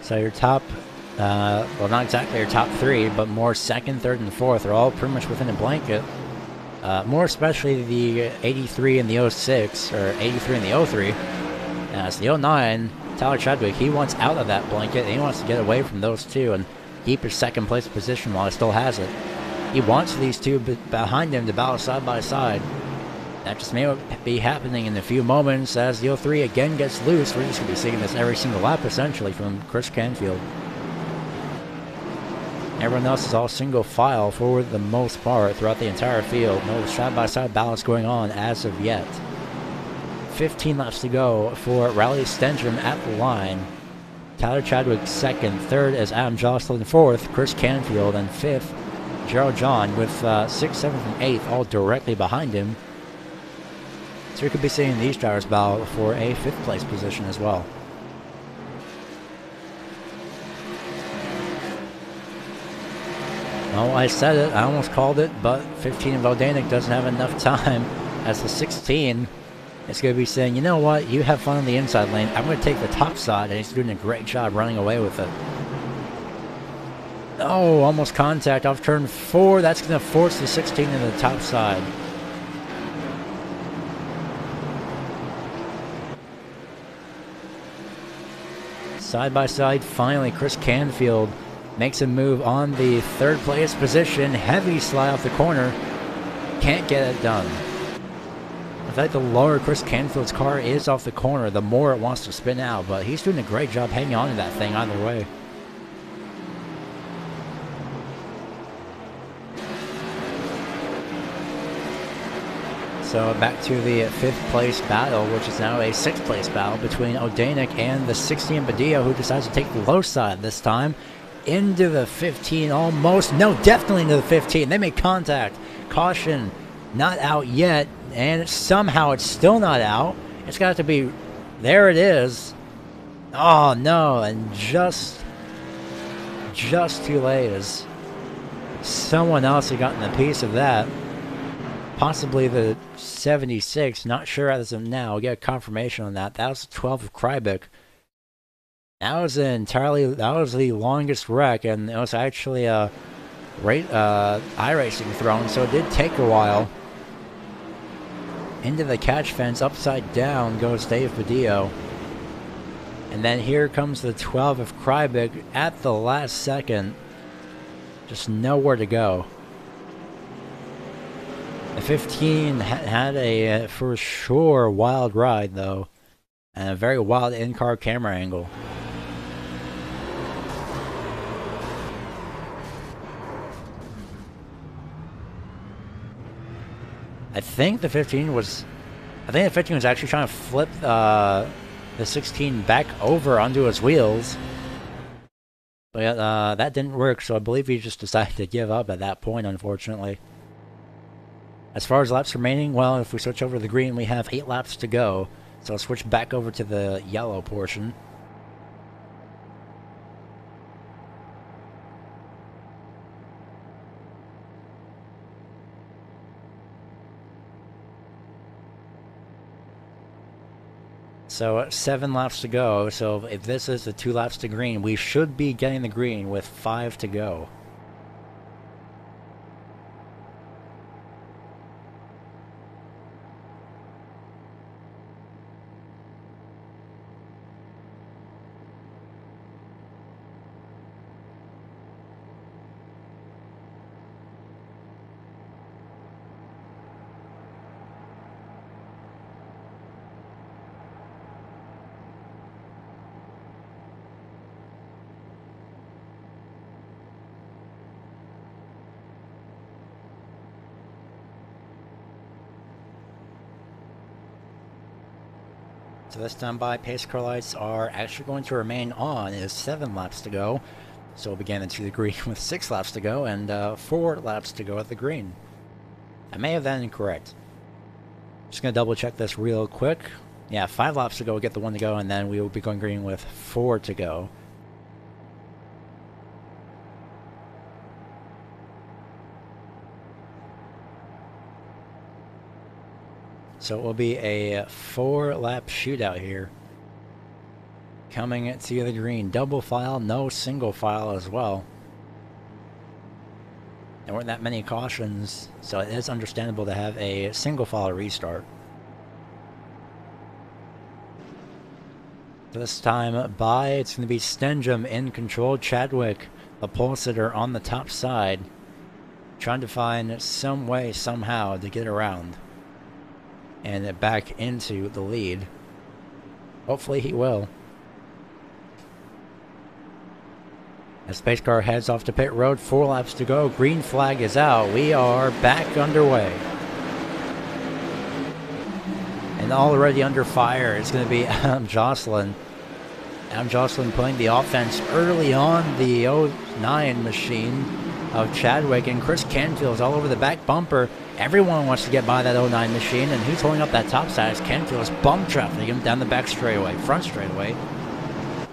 So your top, well, not exactly your top 3, but more 2nd, 3rd, and 4th are all pretty much within a blanket. More especially the 83 and the 06, or 83 and the 03. As the 09, Tyler Chadwick, he wants out of that blanket, and he wants to get away from those two and keep his 2nd place position while he still has it. He wants these two behind him to battle side by side. That just may be happening in a few moments as the 03 again gets loose. We're just going to be seeing this every single lap, essentially, from Chris Canfield. Everyone else is all single file for the most part throughout the entire field. No side-by-side balance going on as of yet. 15 laps to go for Riley Stenstrom at the line. Tyler Chadwick 2nd. 3rd is Adam Jocelyn. 4th, Chris Canfield. And 5th, Gerald John, with 6th, 7th, and 8th all directly behind him. So we could be seeing these drivers battle for a 5th place position as well. Well, I said it, I almost called it, but 15 of O'Danick doesn't have enough time, as the 16 is going to be saying, you know what, you have fun on the inside lane, I'm going to take the top side, and he's doing a great job running away with it. Oh, almost contact off turn 4, that's going to force the 16 into the top side. Side by side, finally, Chris Canfield makes a move on the 3rd place position. Heavy slide off the corner. Can't get it done. In fact, the lower Chris Canfield's car is off the corner, the more it wants to spin out. But he's doing a great job hanging on to that thing either way. So back to the 5th place battle, which is now a 6th place battle between O'Danick and the 16 Badillo, who decides to take the low side this time. Into the 15 almost. No, definitely into the 15. They make contact. Caution, not out yet. And somehow it's still not out. It's got to be... There it is. Oh, no. And just too late as someone else had gotten a piece of that. Possibly the 76, not sure as of now. We'll get a confirmation on that. That was the 12 of Krybeck. That was the longest wreck, and it was actually a iRacing throne, so it did take a while. Into the catch fence, upside down goes Dave Badillo. And then here comes the 12 of Krybik at the last second. Just nowhere to go. The 15 had a, for sure, wild ride, though. And a very wild in-car camera angle. I think the 15 was actually trying to flip the 16 back over onto his wheels. But that didn't work, so I believe he just decided to give up at that point, unfortunately. As far as laps remaining, well, if we switch over to the green, we have 8 laps to go. So I'll switch back over to the yellow portion. So 7 laps to go, so if this is the 2 laps to green, we should be getting the green with 5 to go. So this time by, pace car lights are actually going to remain on. It is 7 laps to go. So we'll begin into the green with 6 laps to go and 4 laps to go at the green. I may have that incorrect. Just going to double check this real quick. Yeah, 5 laps to go, we'll get the 1 to go, and then we will be going green with 4 to go. So it will be a 4-lap shootout here. Coming to the green. Double file, no single file as well. There weren't that many cautions, so it is understandable to have a single file restart. This time by, it's going to be Stenjum in control. Chadwick, the pole sitter, on the top side, trying to find some way, somehow, to get around and back into the lead. Hopefully he will. As Space Car heads off to pit road, 4 laps to go. Green flag is out. We are back underway. And already under fire is going to be Adam Jocelyn. Adam Jocelyn playing the offense early on the 09 machine of Chadwick, and Chris Canfield's all over the back bumper. Everyone wants to get by that 09 machine, and who's holding up that top side is Canfield's bump drafting him down the back straightaway, front straightaway.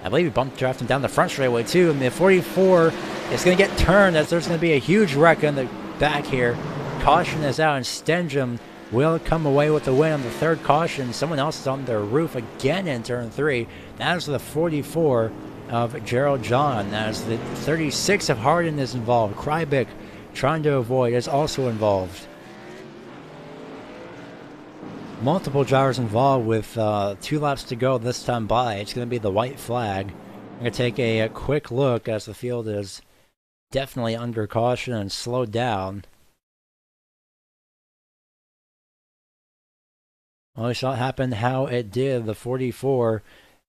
I believe he bumped drafting down the front straightaway too, and the 44 is going to get turned as there's going to be a huge wreck on the back here. Caution is out, and Stenjum will come away with the win on the 3rd caution. Someone else is on their roof again in turn 3. That is the 44 of Gerald John, as the 36 of Hardin is involved. Krybik, trying to avoid, is also involved. Multiple drivers involved with 2 laps to go this time by. It's going to be the white flag. I'm going to take a quick look as the field is definitely under caution and slowed down. Well, we saw it happen how it did. The 44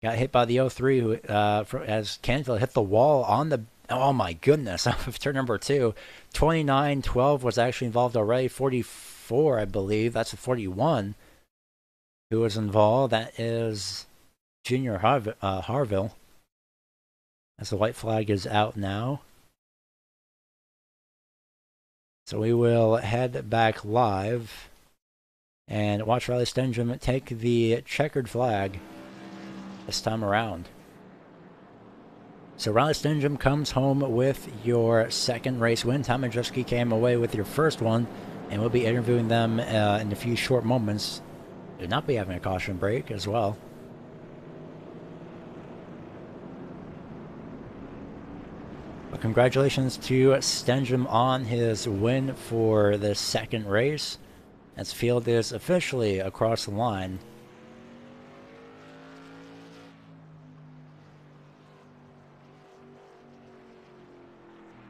got hit by the 03 who, as Canfield hit the wall on the... Oh my goodness, off of turn number 2. 29-12 was actually involved already. 44, I believe. That's a 41 who was involved. That is Junior Harville. As the white flag is out now. So we will head back live and watch Riley Stenjum take the checkered flag this time around. So Riley Stenjum comes home with your 2nd race win. Tom Majewski came away with your 1st one, and we'll be interviewing them in a few short moments. They'll not be having a caution break as well. Well, congratulations to Stenjum on his win for the second race, as field is officially across the line.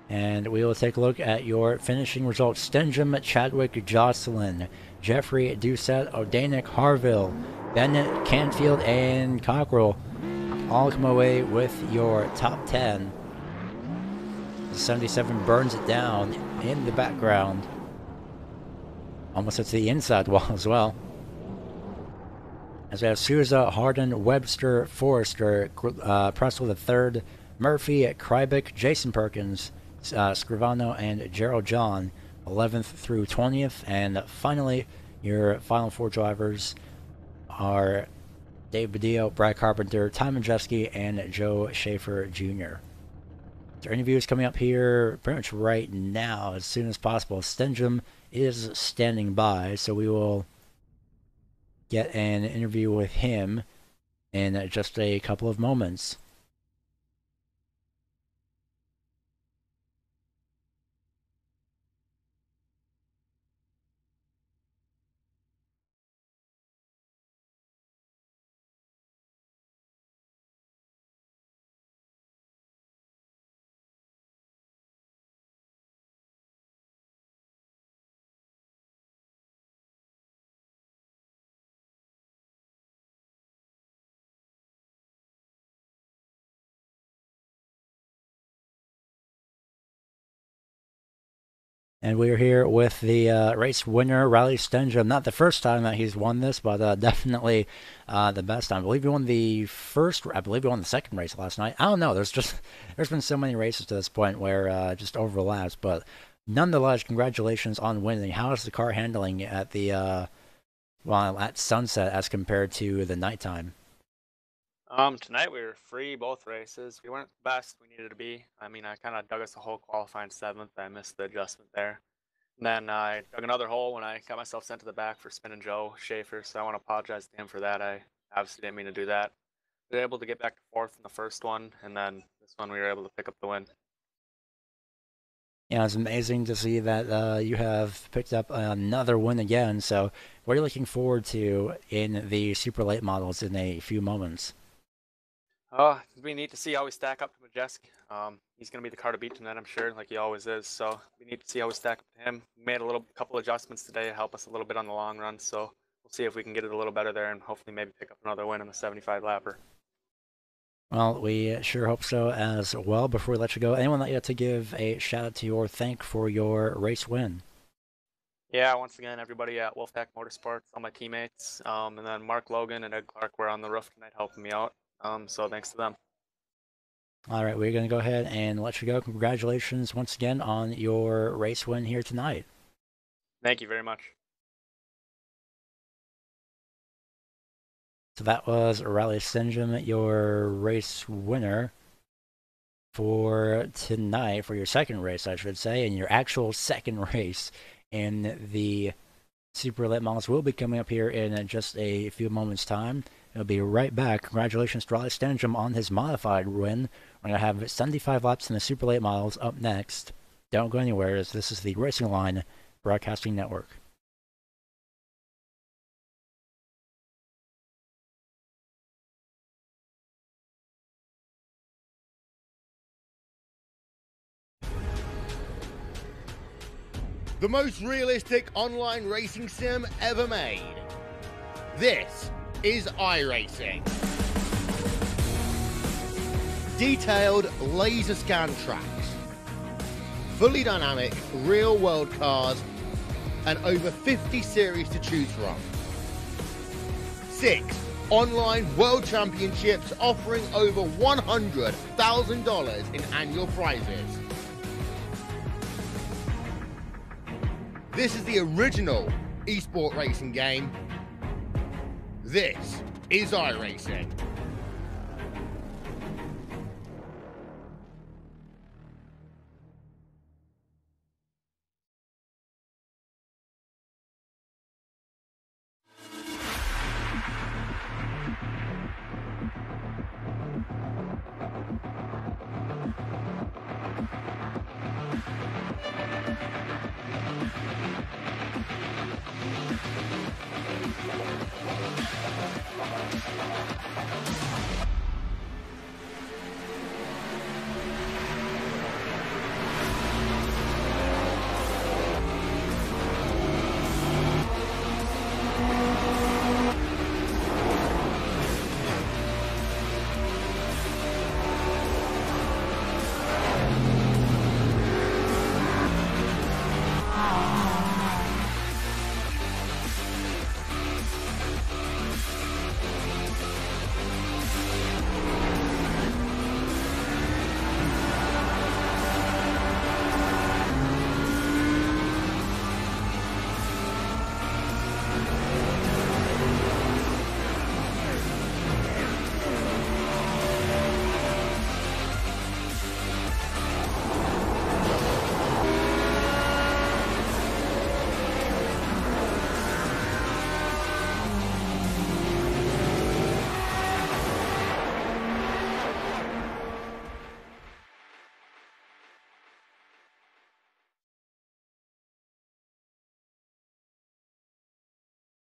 And we will take a look at your finishing results. Stenjum, Chadwick, Jocelyn, Jeffrey, Doucette, O'Danick, Harville, Bennett, Canfield, and Cockrell all come away with your top 10. The 77 burns it down in the background. Almost to the inside wall as well. As we have Souza, Harden, Webster, Forrester, Pressel III, Murphy, Krybick, Jason Perkins, Scrivano, and Gerald John, 11th through 20th. And finally, your final four drivers are Dave Badillo, Brad Carpenter, Ty Majeski, and Joe Schaefer Jr. Their interviews coming up here pretty much right now as soon as possible. Stenjum is standing by, so we will get an interview with him in just a couple of moments. And we're here with the race winner, Riley Stenjum. Not the first time that he's won this, but definitely the best time. I believe he won the second race last night. I don't know. There's been so many races to this point where just overlaps. But nonetheless, congratulations on winning. How is the car handling at the at sunset as compared to the nighttime? Tonight we were free both races. We weren't the best we needed to be. I mean, I kind of dug us a hole qualifying 7th. I missed the adjustment there. And then I dug another hole when I got myself sent to the back for spinning Joe Schaefer, so I want to apologize to him for that. I obviously didn't mean to do that. We were able to get back to 4th in the first one, and then this one we were able to pick up the win. Yeah, it's amazing to see that you have picked up another win again. So, what are you looking forward to in the super late models in a few moments? It'd be neat to see how we stack up to Majeski. He's going to be the car to beat tonight, I'm sure, like he always is. So we need to see how we stack up to him. We made a couple adjustments today to help us a little bit on the long run. So we'll see if we can get it a little better there and hopefully maybe pick up another win in the 75 lapper. Well, we sure hope so as well. Before we let you go, anyone that you have to give a shout out to or thank for your race win? Yeah, once again, everybody at Wolfpack Motorsports, all my teammates, and then Mark Logan and Ed Clark were on the roof tonight helping me out. So thanks to them. All right, we're going to go ahead and let you go. Congratulations once again on your race win here tonight. Thank you very much. So that was Riley Stenjum, your race winner for tonight, for your second race, I should say, and your actual second race in the Super Late Models will be coming up here in just a few moments' time. It'll be right back. Congratulations to Riley Stenjum on his modified win. We're going to have 75 laps in the Super Late Models up next. Don't go anywhere, as this is the Racing Line Broadcasting Network. The most realistic online racing sim ever made. This is iRacing. Detailed laser scan tracks, fully dynamic real world cars, and over 50 series to choose from. 6 online world championships offering over $100,000 in annual prizes. This is the original eSport racing game. This is iRacing.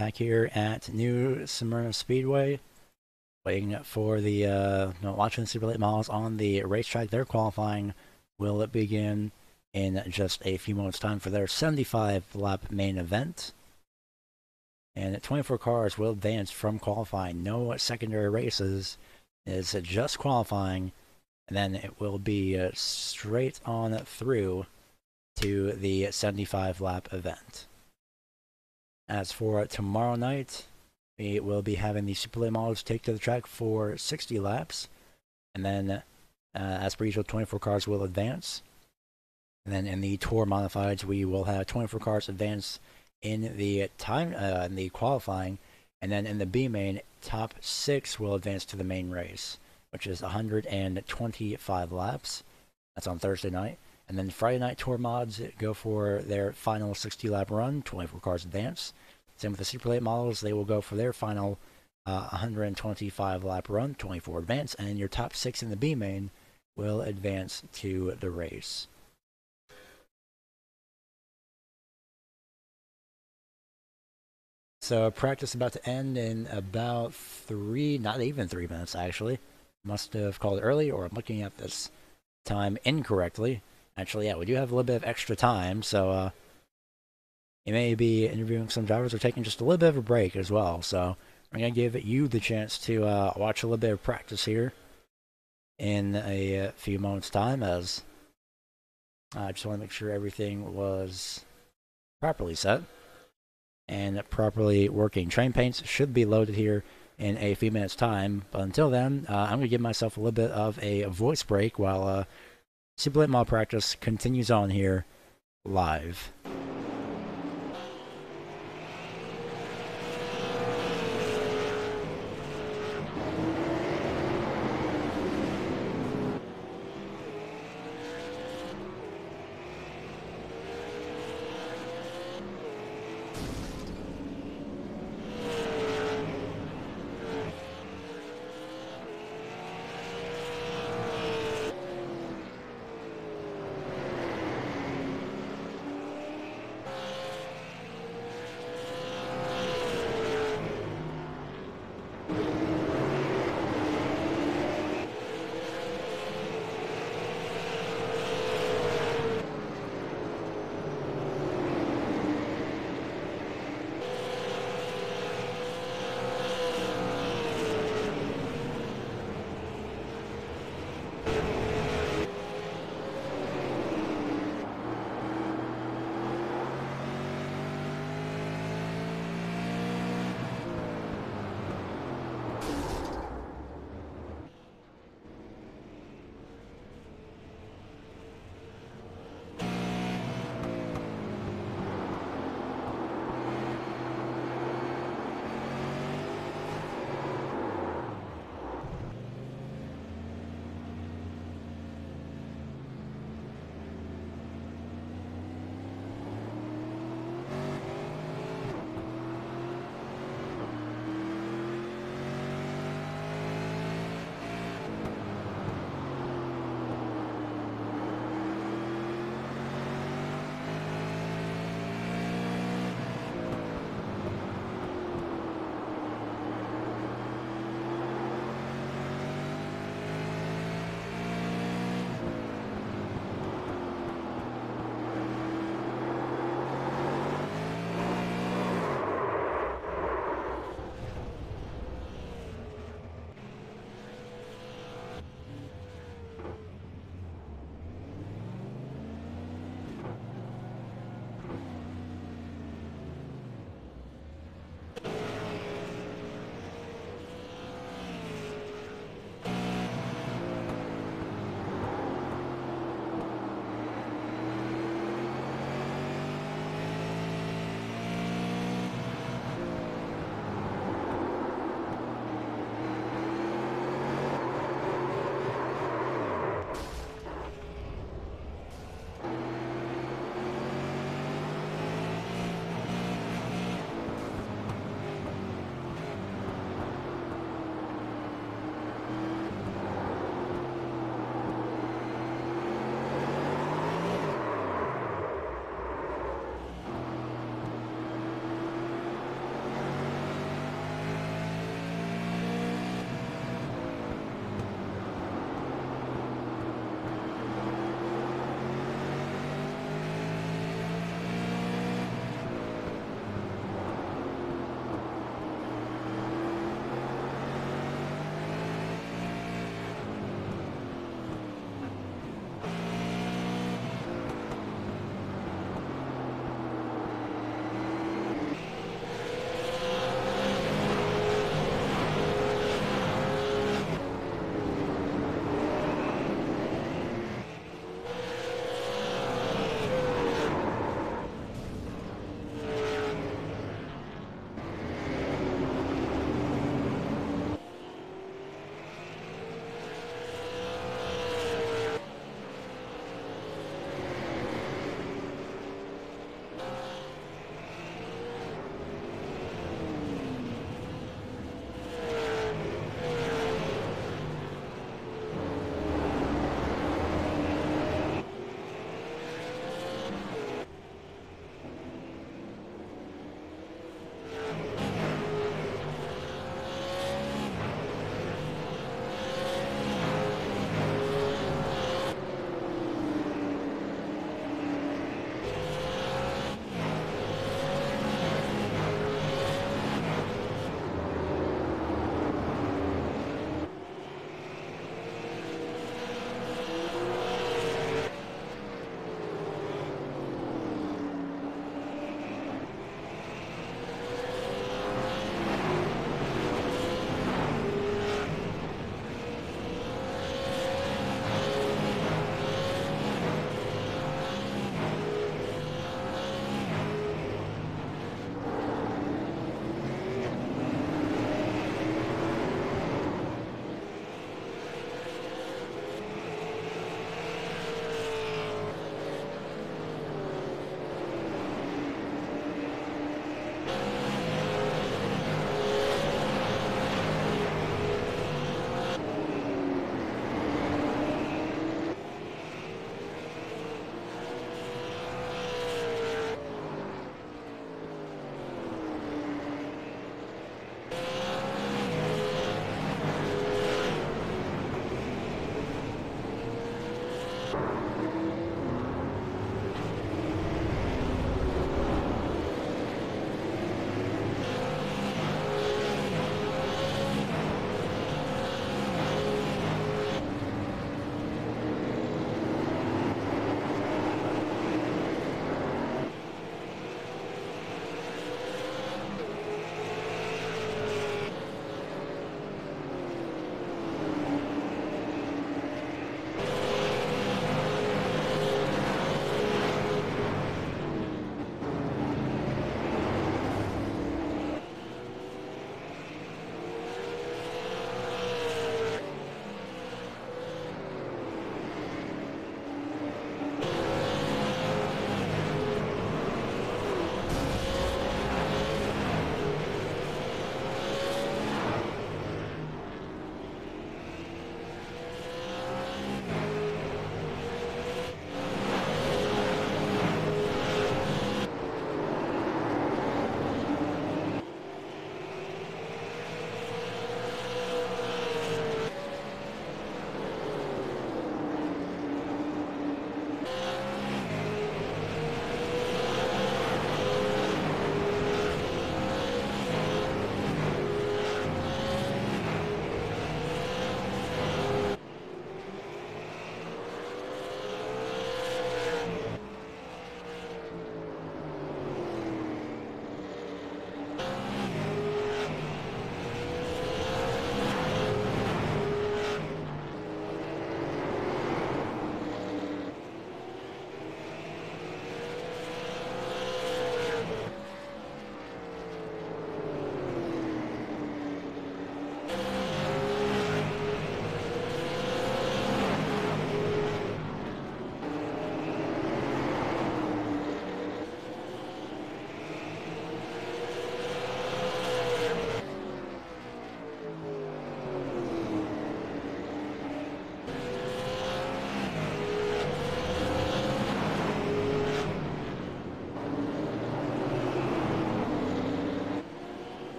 back here at New Smyrna Speedway, waiting for the watching the super late models on the racetrack. Their qualifying will begin in just a few moments time for their 75 lap main event, and 24 cars will advance from qualifying. No secondary races, it's just qualifying, and then it will be straight on through to the 75 lap event. As for tomorrow night, we will be having the super late models take to the track for 60 laps, and then as per usual, 24 cars will advance. And then in the Tour Modifieds, we will have 24 cars advance in the in the qualifying, and then in the B main, top 6 will advance to the main race, which is 125 laps. That's on Thursday night. And then Friday night Tour Mods go for their final 60 lap run, 24 cars advance. Same with the super late models, they will go for their final 125 lap run, 24 advance, and your top 6 in the B main will advance to the race. So practice about to end in about not even 3 minutes actually. Must have called early, or I'm looking at this time incorrectly. Actually, yeah, we do have a little bit of extra time, so you may be interviewing some drivers or taking just a little bit of a break as well. So I'm going to give you the chance to watch a little bit of practice here in a few moments time, as I just want to make sure everything was properly set and properly working. Train paints should be loaded here in a few minutes time, but until then, I'm going to give myself a little bit of a voice break while super late mod practice continues on here live.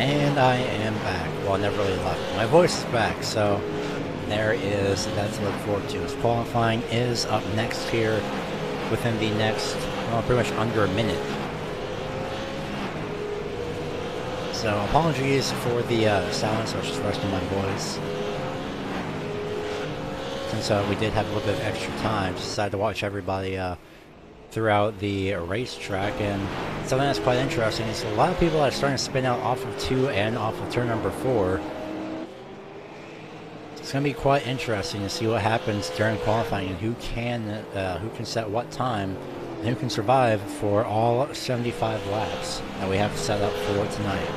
And I am back. Well, I never really left. My voice is back, so there is that to look forward to. As qualifying is up next here within the next, well, pretty much under a minute. So apologies for the silence, I was just resting my voice. Since we did have a little bit of extra time, just decided to watch everybody throughout the racetrack, and something that's quite interesting is a lot of people are starting to spin out off of 2 and off of turn number 4. It's going to be quite interesting to see what happens during qualifying and who can set what time and who can survive for all 75 laps that we have set up for tonight.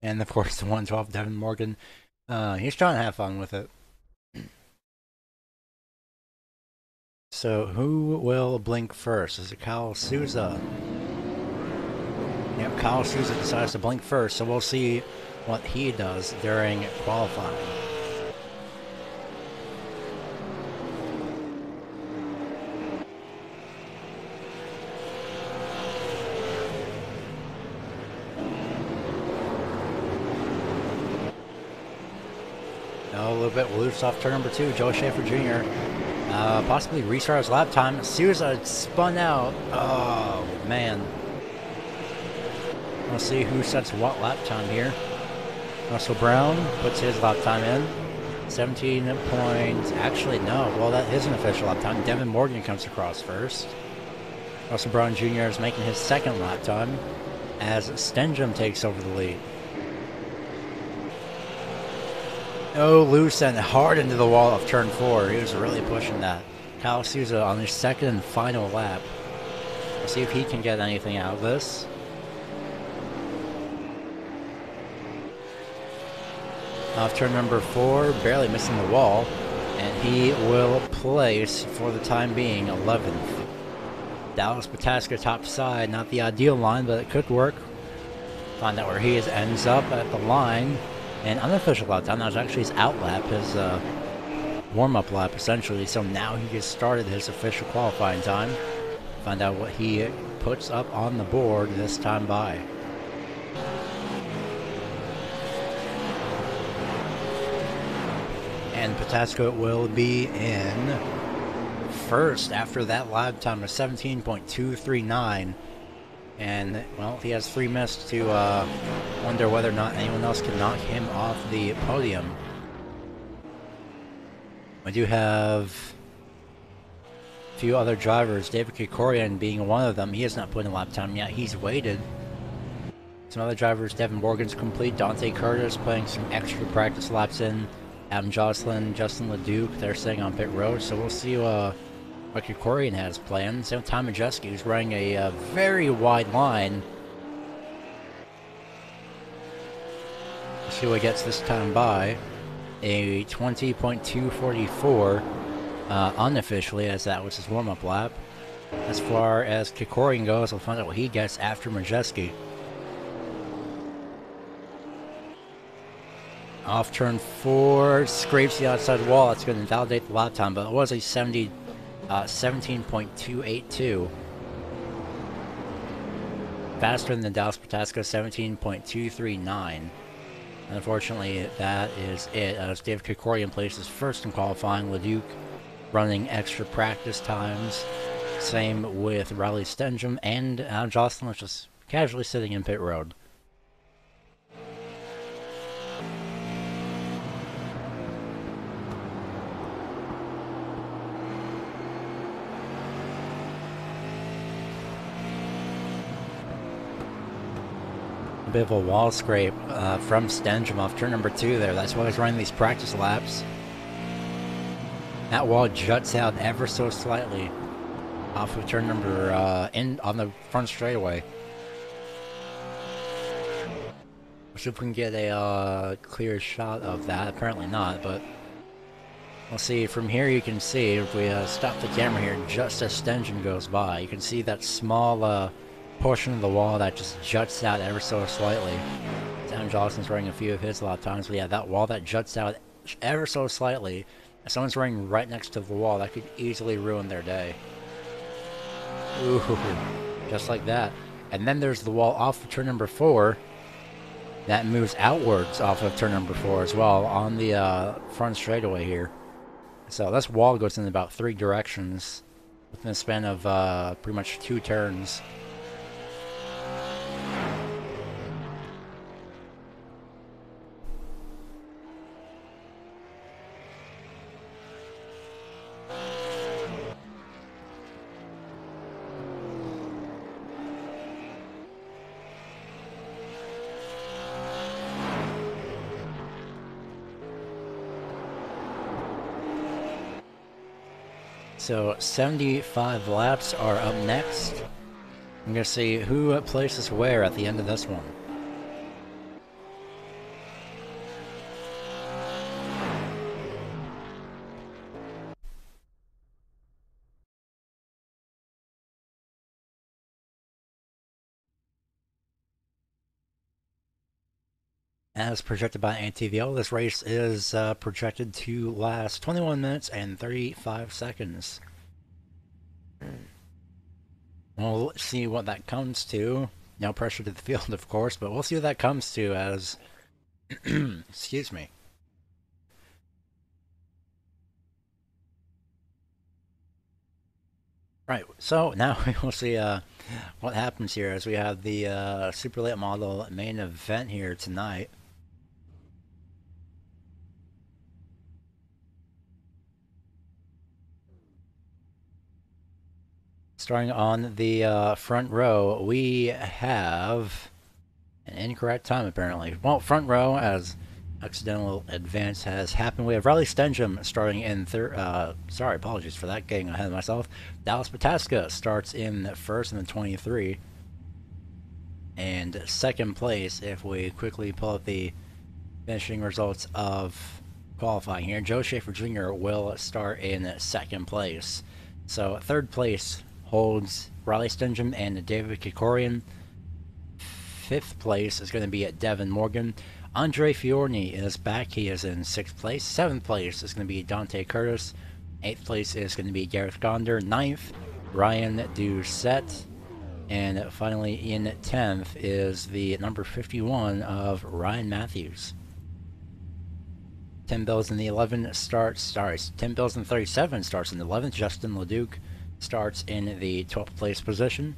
And of course, the 112 Devin Morgan, he's trying to have fun with it. So, who will blink first? Is it Kyle Souza? Yep, Kyle Souza decides to blink first, so we'll see what he does during qualifying. A little bit loose off turn number 2. Joe Schaefer Jr. Possibly restart his lap time. Souza spun out. Oh, man. We'll see who sets what lap time here. Russell Brown puts his lap time in. 17 points. Actually, no. Well, that is an official lap time. Devin Morgan comes across first. Russell Brown Jr. is making his second lap time as Stenjum takes over the lead. Oh, loose and hard into the wall of turn 4. He was really pushing that. Kyle Souza on his second and final lap. Let's see if he can get anything out of this. Off turn number 4, barely missing the wall. And he will place, for the time being, 11th. Dallas Pataska top side, not the ideal line, but it could work. Find out where he ends up at the line. An unofficial lap time. That was actually his out lap, his warm-up lap, essentially. So now he gets started his official qualifying time. Find out what he puts up on the board this time by. And Pataska will be in first after that lap time of 17.239. And, well, he has 3 minutes to wonder whether or not anyone else can knock him off the podium. We do have a few other drivers, David Kikorian being one of them. He has not put in a lap time yet. He's waited. Some other drivers, Devin Morgan's complete. Dante Curtis putting some extra practice laps in. Adam Jocelyn, Justin LeDuc, they're staying on pit road. So we'll see what Kikorian has planned. Same with Tom Majeski, who's running a very wide line. Let's see what he gets this time by. A 20.244 unofficially, as that was his warm-up lap. As far as Kikorian goes, we'll find out what he gets after Majeski. Off turn 4, scrapes the outside wall. That's going to invalidate the lap time, but it was a 17.282. Faster than the Dallas Pataska, 17.239. Unfortunately, that is it. As Dave Kikorian places first in qualifying, LeDuc running extra practice times. Same with Riley Stenjum and Jocelyn, was just casually sitting in pit road. A bit of a wall scrape from Stenjum off turn number 2 there. That's why he's running these practice laps. That wall juts out ever so slightly off of turn number in on the front straightaway. We'll see if we can get a clear shot of that. Apparently not, but We'll see, from here you can see, if we stop the camera here, just as Stengen goes by, you can see that small portion of the wall that just juts out ever so slightly. Sam Johnson's running a few of his a lot of times, but yeah, that wall that juts out ever so slightly, if someone's running right next to the wall, that could easily ruin their day. Ooh, just like that. And then there's the wall off of turn number 4. That moves outwards off of turn number 4 as well, on the front straightaway here. So this wall goes in about 3 directions within a span of pretty much 2 turns. So 75 laps are up next. I'm going to see who places where at the end of this one. As projected by ATVL, this race is projected to last 21 minutes and 35 seconds. We'll see what that comes to. No pressure to the field, of course, but we'll see what that comes to as... excuse me. Right, so now we will see what happens here as we have the Super Late Model main event here tonight. Starting on the front row, we have an incorrect time apparently. Well, front row, as accidental advance has happened, we have Riley Stengen starting in third. Sorry, apologies for that, getting ahead of myself. Dallas Pataska starts in first in the 23. And second place, if we quickly pull up the finishing results of qualifying here, Joe Schaefer Jr. will start in second place. So third place holds Riley Stengen and David Kikorian. Fifth place is going to be at Devin Morgan. Andre Fiorni is back. He is in 6th place. 7th place is going to be Dante Curtis. 8th place is going to be Gareth Gonder. 9th, Ryan Doucette. And finally in 10th is the number 51 of Ryan Matthews. 10 Bills in the 11 starts, sorry, 10 Bills in 37 starts in the 11th. Justin Leduc starts in the 12th place position.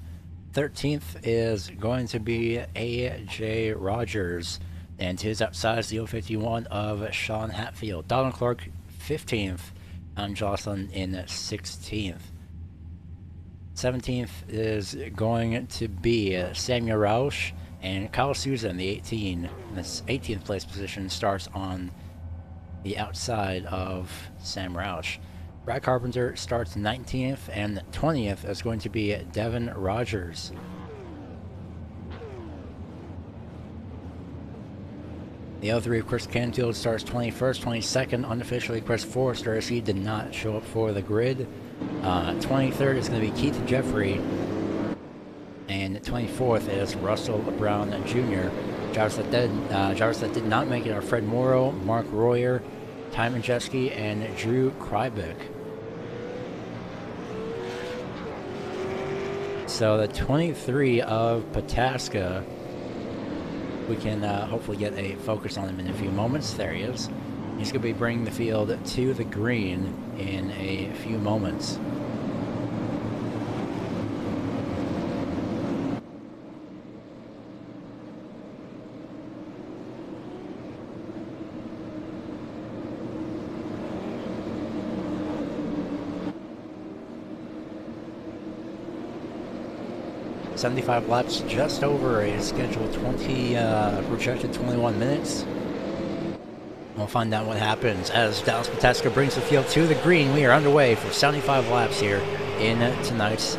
13th is going to be A.J. Rogers, and his outside is the 051 of Sean Hatfield. Donald Clark, 15th, and Jocelyn in 16th. 17th is going to be Samuel Rausch, and Kyle Souza in the 18. This 18th place position starts on the outside of Sam Rausch. Brad Carpenter starts 19th, and 20th is going to be Devin Rogers. The other three, Chris Canfield starts 21st, 22nd, unofficially Chris Forrester, as he did not show up for the grid. 23rd is going to be Keith Jeffrey, and 24th is Russell Brown Jr. Drivers that did not make it are Fred Morrow, Mark Royer, Ty Majeski, and Drew Krybick. So the 23 of Pataska, we can hopefully get a focus on him in a few moments. There he is. He's going to be bringing the field to the green in a few moments. $75 laps, just over a scheduled projected 21 minutes. We'll find out what happens as Dallas Pataska brings the field to the green. We are underway for 75 laps here in tonight's...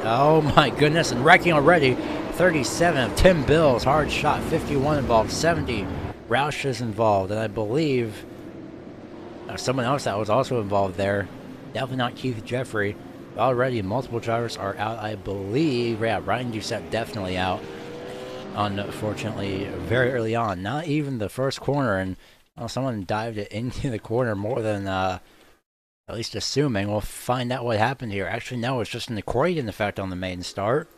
Oh my goodness, and wrecking already. 37 of Tim Bills, hard shot. 51 involved, 70 Roush is involved, and I believe Someone else that was also involved there, definitely not Keith Jeffrey. Already multiple drivers are out, I believe. Yeah, Ryan Doucette definitely out. Unfortunately, very early on, not even the first corner, and someone dived it into the corner more than at least assuming. We'll find out what happened here. Actually, no, it's just an accordion effect on the main start.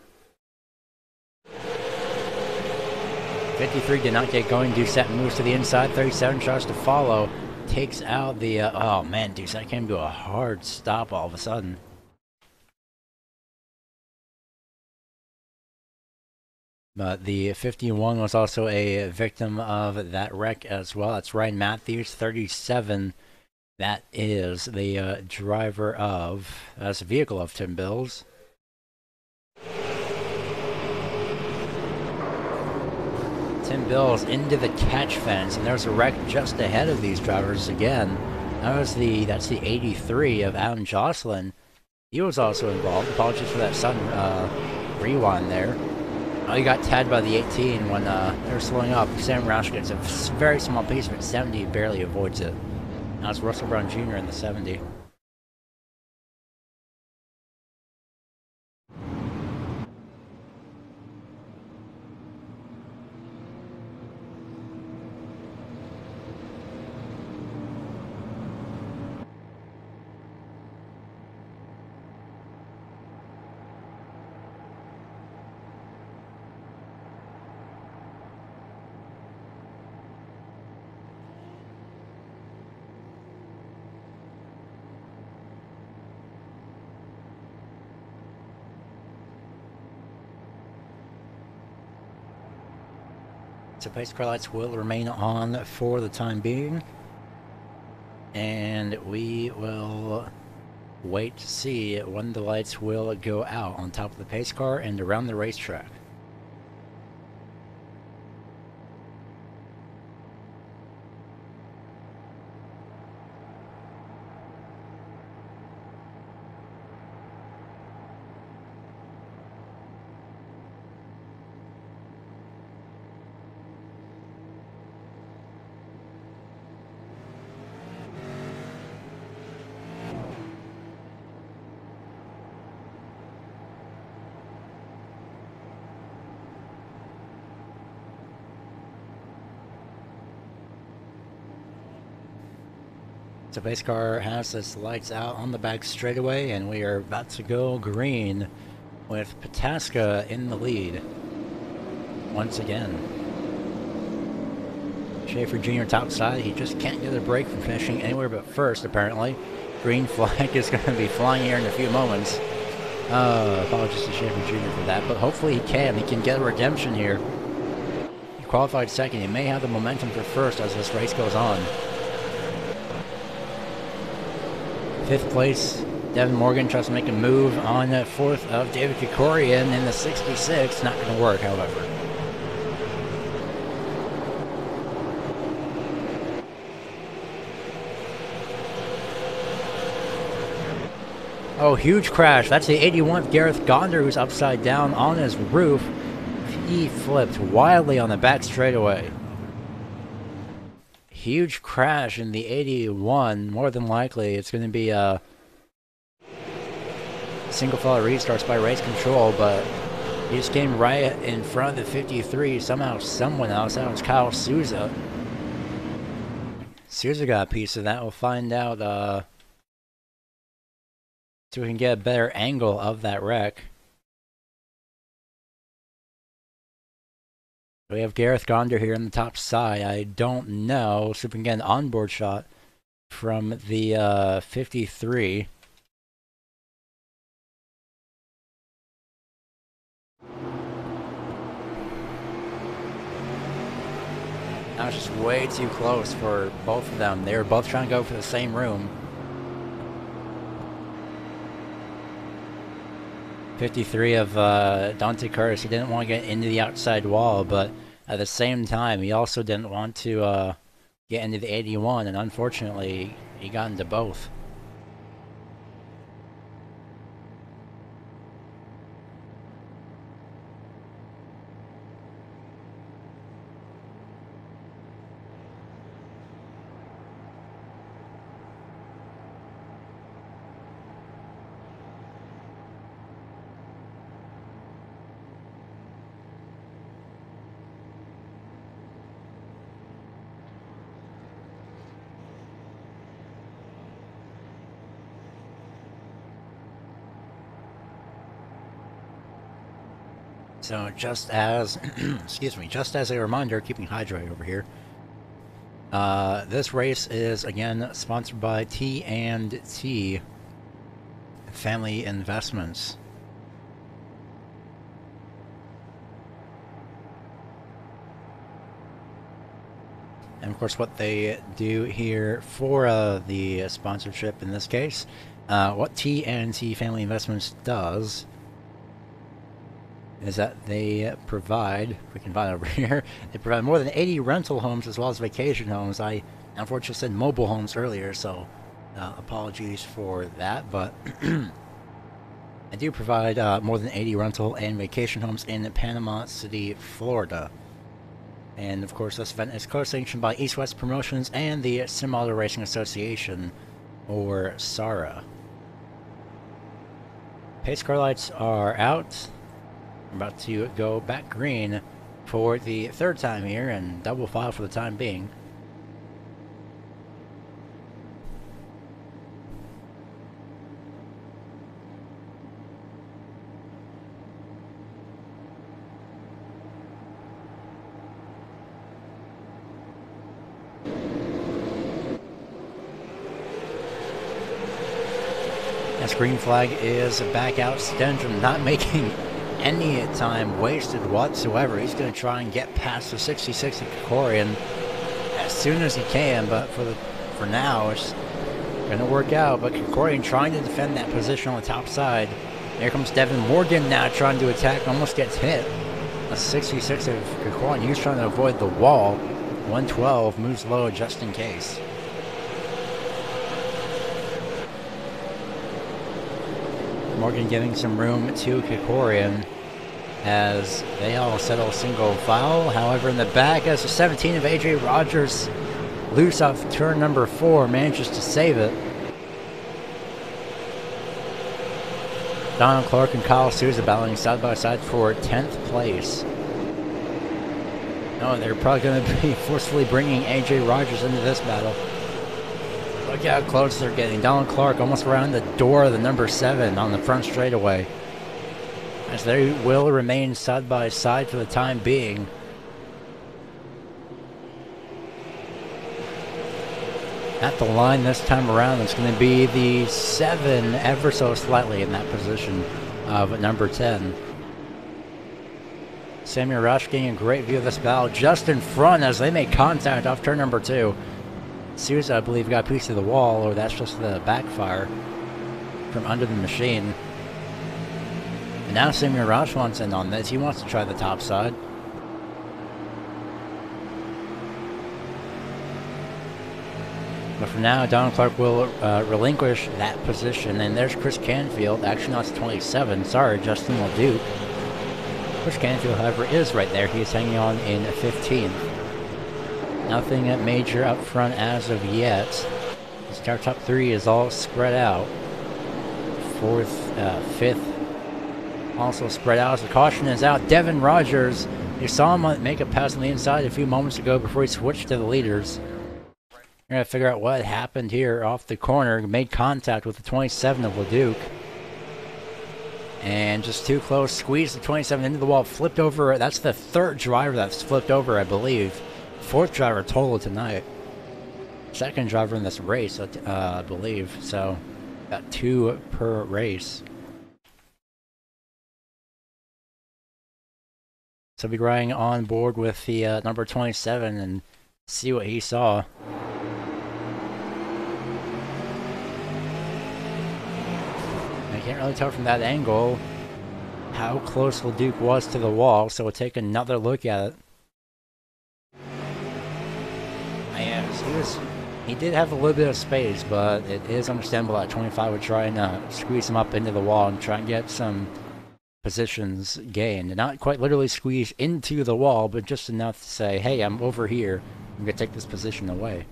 53 did not get going. Doucette moves to the inside. 37 tries to follow. Takes out the... oh, man, Doucette came to a hard stop all of a sudden. But the 51 was also a victim of that wreck as well. That's Ryan Matthews, 37. That is the driver of... that's the vehicle of Tim Bills. Tim Bills into the catch fence, and there's a wreck just ahead of these drivers again. That's the 83 of Adam Jocelyn. He was also involved. Apologies for that sudden rewind there. Oh, he got tagged by the 18 when they were slowing up. Sam Roush gets a very small piece of it. 70 barely avoids it. Now it's Russell Brown Jr. in the 70. So pace car lights will remain on for the time being. And we will wait to see when the lights will go out on top of the pace car and around the racetrack. So pace car has its lights out on the back straightaway, and we are about to go green with Pataska in the lead once again. Schaefer Jr. top side, he just can't get a break from finishing anywhere but first, apparently. Green flag is going to be flying here in a few moments. Apologies to Schaefer Jr. for that, but hopefully he can get a redemption here. He qualified second. He may have the momentum for first as this race goes on. Fifth place, Devin Morgan tries to make a move on fourth of David Kikorian in the 66. Not going to work, however. Oh, huge crash. That's the 81th Gareth Gonder, who's upside down on his roof. He flipped wildly on the back straightaway. Huge crash in the 81. More than likely, it's going to be a single file restarts by race control, but he just came right in front of the 53. Somehow, someone else, that was Kyle Souza. Souza got a piece of that. We'll find out so we can get a better angle of that wreck. We have Gareth Gonder here on the top side. I don't know. So we can get an onboard shot from the 53. That was just way too close for both of them. They were both trying to go for the same room. 53 of Dante Curtis. He didn't want to get into the outside wall, but at the same time, he also didn't want to get into the 81, and unfortunately, he got into both. So just as, excuse me, just as a reminder, keeping hydrated over here. This race is again sponsored by T&T Family Investments. And of course, what they do here for the sponsorship in this case, what T&T Family Investments does is that they provide, if we can find it over here, they provide more than 80 rental homes as well as vacation homes. I unfortunately said mobile homes earlier, so apologies for that, but I do provide more than 80 rental and vacation homes in Panama City, Florida. And of course, this event is co-sanctioned by EastWest Promotions and the Sim Auto Racing Association, or SARA. Pace car lights are out. I'm about to go back green for the third time here and double file for the time being. This green flag is back out. Stendham not making any time wasted whatsoever. He's going to try and get past the 66 of Krikorian as soon as he can, but for now it's going to work out. But Krikorian trying to defend that position on the top side. Here comes Devin Morgan now trying to attack, almost gets hit. A 66 of Krikorian. He was trying to avoid the wall. 112 moves low just in case. Morgan giving some room to Krikorian as they all settle single file. However, in the back, as the 17 of AJ Rogers, loose off turn number 4, manages to save it. Donald Clark and Kyle Souza battling side by side for 10th place. No, they're probably going to be forcefully bringing AJ Rogers into this battle. Look how close they're getting. Donald Clark almost around the door of the number 7 on the front straightaway. As they will remain side by side for the time being. At the line this time around, it's going to be the 7 ever so slightly in that position of number 10. Samuel Rush getting a great view of this battle just in front as they make contact off turn number 2. Souza, I believe, got a piece of the wall, or that's just the backfire from under the machine. And now Samuel Rush wants in on this. He wants to try the top side. But for now, Donald Clark will relinquish that position. And there's Chris Canfield. Actually, no, it's 27. Sorry, Justin LeDuc. Chris Canfield, however, is right there. He's hanging on in 15th. Nothing major up front as of yet. Our top 3 is all spread out. 4th, 5th, also spread out. As the caution is out, Devin Rogers. You saw him make a pass on the inside a few moments ago before he switched to the leaders. We're going to figure out what happened here off the corner. Made contact with the 27 of LeDuc. And just too close. Squeezed the 27 into the wall. Flipped over. That's the 3rd driver that's flipped over, I believe. 4th driver total tonight. 2nd driver in this race, I believe. So, got 2 per race. So, be riding on board with the number 27 and see what he saw. I can't really tell from that angle how close LeDuc was to the wall, so we'll take another look at it. He did have a little bit of space, but it is understandable that 25 would try and squeeze him up into the wall and try and get some positions gained. Not quite literally squeeze into the wall, but just enough to say, hey, I'm over here. I'm going to take this position away.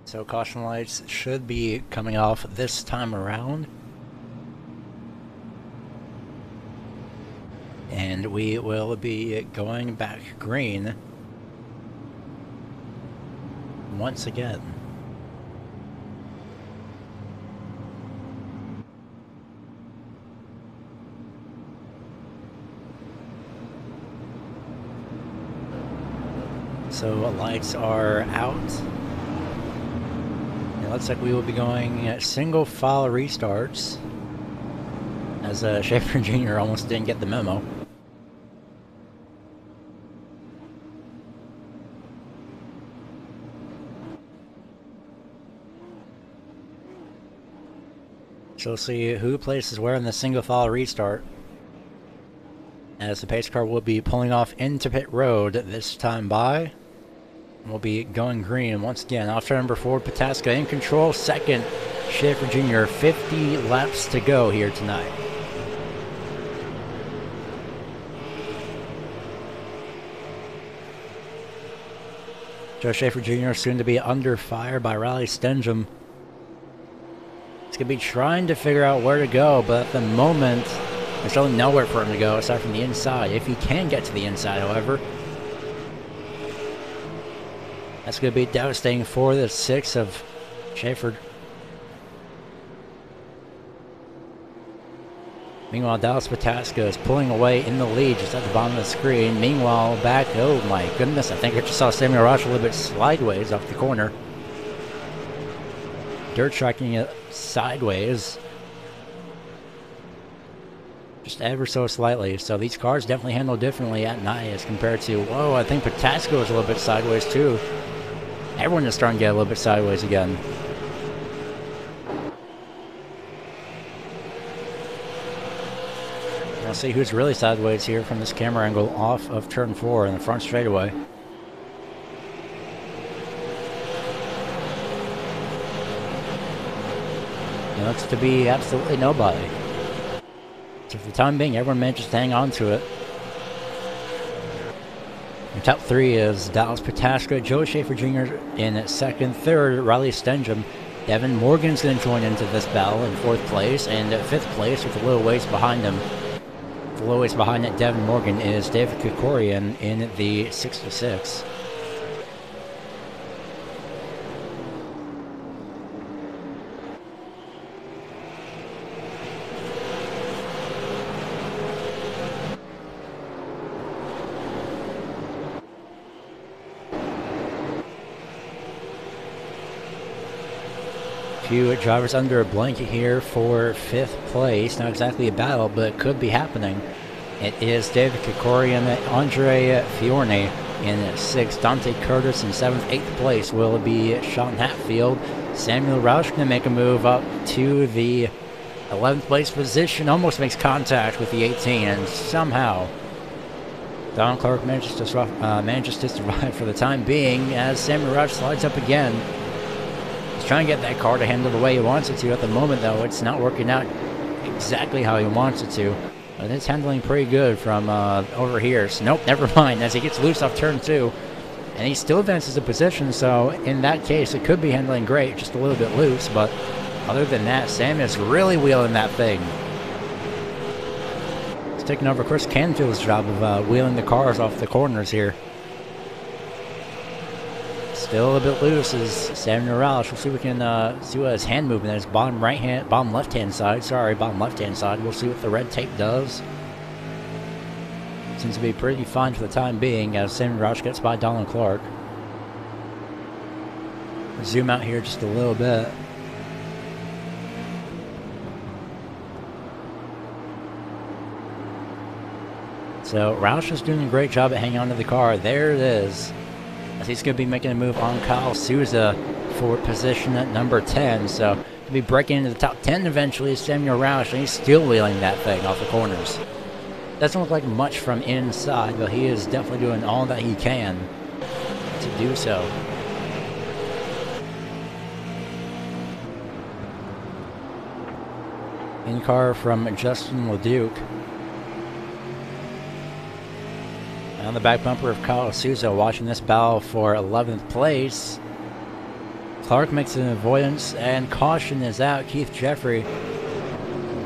So caution lights should be coming off this time around. And we will be going back green once again. So lights are out. It looks like we will be going single file restarts, as Schaefer Jr. almost didn't get the memo. So we'll see who places where in the single file restart, as the pace car will be pulling off into pit road this time by. We'll be going green once again. Off turn number 4, Pataska in control. Second, Schaefer Jr. 50 laps to go here tonight. Joe Schaefer Jr. soon to be under fire by Riley Stengham. He's going to be trying to figure out where to go, but at the moment, there's really nowhere for him to go aside from the inside. If he can get to the inside, however, that's going to be devastating for the 6 of Schaefer. Meanwhile, Dallas Pataska is pulling away in the lead just at the bottom of the screen. Meanwhile, back, oh my goodness, I think I just saw Samuel Rush a little bit sideways off the corner. Dirt tracking it sideways. Just ever so slightly. So these cars definitely handle differently at night as compared to, whoa, I think Pataska was a little bit sideways too. Everyone is starting to get a little bit sideways again. We'll see who's really sideways here from this camera angle off of turn 4 in the front straightaway. It looks to be absolutely nobody. So for the time being, everyone manages to hang on to it. The top 3 is Dallas Pataska, Joe Schaefer Jr. in second, third, Riley Stengham. Devin Morgan's going to join into this battle in 4th place, and 5th place with a little ways behind him. The little ways behind that Devin Morgan is David Kikorian in the 66. Few drivers under a blanket here for 5th place. Not exactly a battle, but it could be happening. It is David Kikorian, Andre Fiorni in 6th, Dante Curtis in 7th, 8th place will be Sean Hatfield. Samuel Roush going to make a move up to the 11th place position, almost makes contact with the 18, and somehow Don Clark manages to survive for the time being as Samuel Roush slides up again. Trying to get that car to handle the way he wants it to. At the moment, though, it's not working out exactly how he wants it to. But it's handling pretty good from over here. So, nope, never mind, as he gets loose off turn 2. And he still advances a position, so in that case, it could be handling great, just a little bit loose. But other than that, Sam is really wheeling that thing. He's taking over Chris Canfield's job of wheeling the cars off the corners here. Still a bit loose is Samuel Roush. We'll see if we can see what his hand movement is. Bottom left-hand side. Sorry, bottom left-hand side. We'll see what the red tape does. Seems to be pretty fine for the time being as Samuel Roush gets by Donald Clark. Zoom out here just a little bit. So Roush is doing a great job at hanging on to the car. There it is. As he's going to be making a move on Kyle Souza for position at number 10. So to be breaking into the top 10 eventually is Samuel Roush, and he's still wheeling that thing off the corners. Doesn't look like much from inside, but he is definitely doing all that he can to do so. In car from Justin LeDuc. On the back bumper of Kyle Souza, watching this battle for 11th place. Clark makes an avoidance, and caution is out. Keith Jeffrey,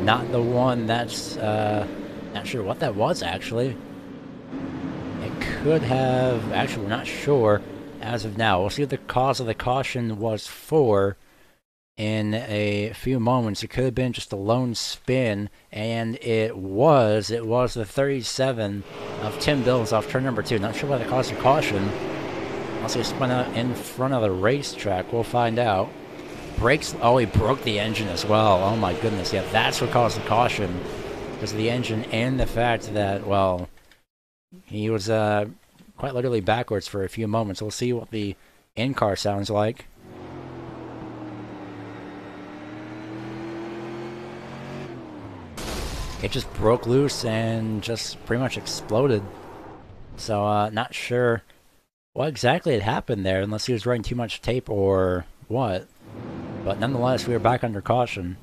not the one that's, not sure what that was, actually. It could have, actually, we're not sure as of now. We'll see what the cause of the caution was for in a few moments. It could have been just a lone spin, and it was the 37 of Tim Bills off turn number 2. Not sure why the cause of caution. Unless he spun out in front of the racetrack. We'll find out. Brakes, oh, he broke the engine as well. Oh my goodness, yeah, that's what caused the caution. Because of the engine and the fact that, well, he was quite literally backwards for a few moments. We'll see what the in-car sounds like. It just broke loose and just pretty much exploded. So, not sure what exactly had happened there, unless he was running too much tape or what. But nonetheless, we are back under caution.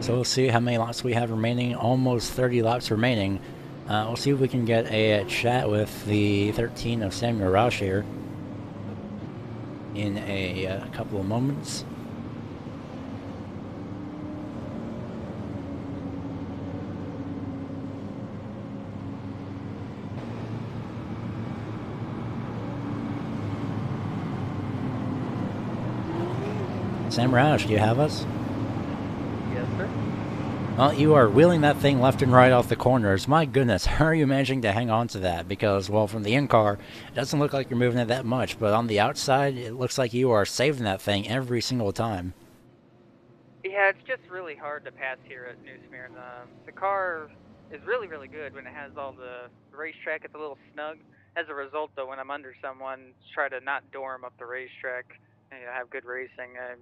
So we'll see how many laps we have remaining. Almost 30 laps remaining. We'll see if we can get a chat with the 13 of Samuel Roush here in a couple of moments. Sam Roush, do you have us? Yes, sir. Well, you are wheeling that thing left and right off the corners. My goodness, how are you managing to hang on to that? Because, well, from the in-car, it doesn't look like you're moving it that much, but on the outside, it looks like you are saving that thing every single time. Yeah, it's just really hard to pass here at New Smyrna. The car is really, really good when it has all the racetrack. It's a little snug. As a result, though, when I'm under someone, try to not dorm up the racetrack and have good racing. I'm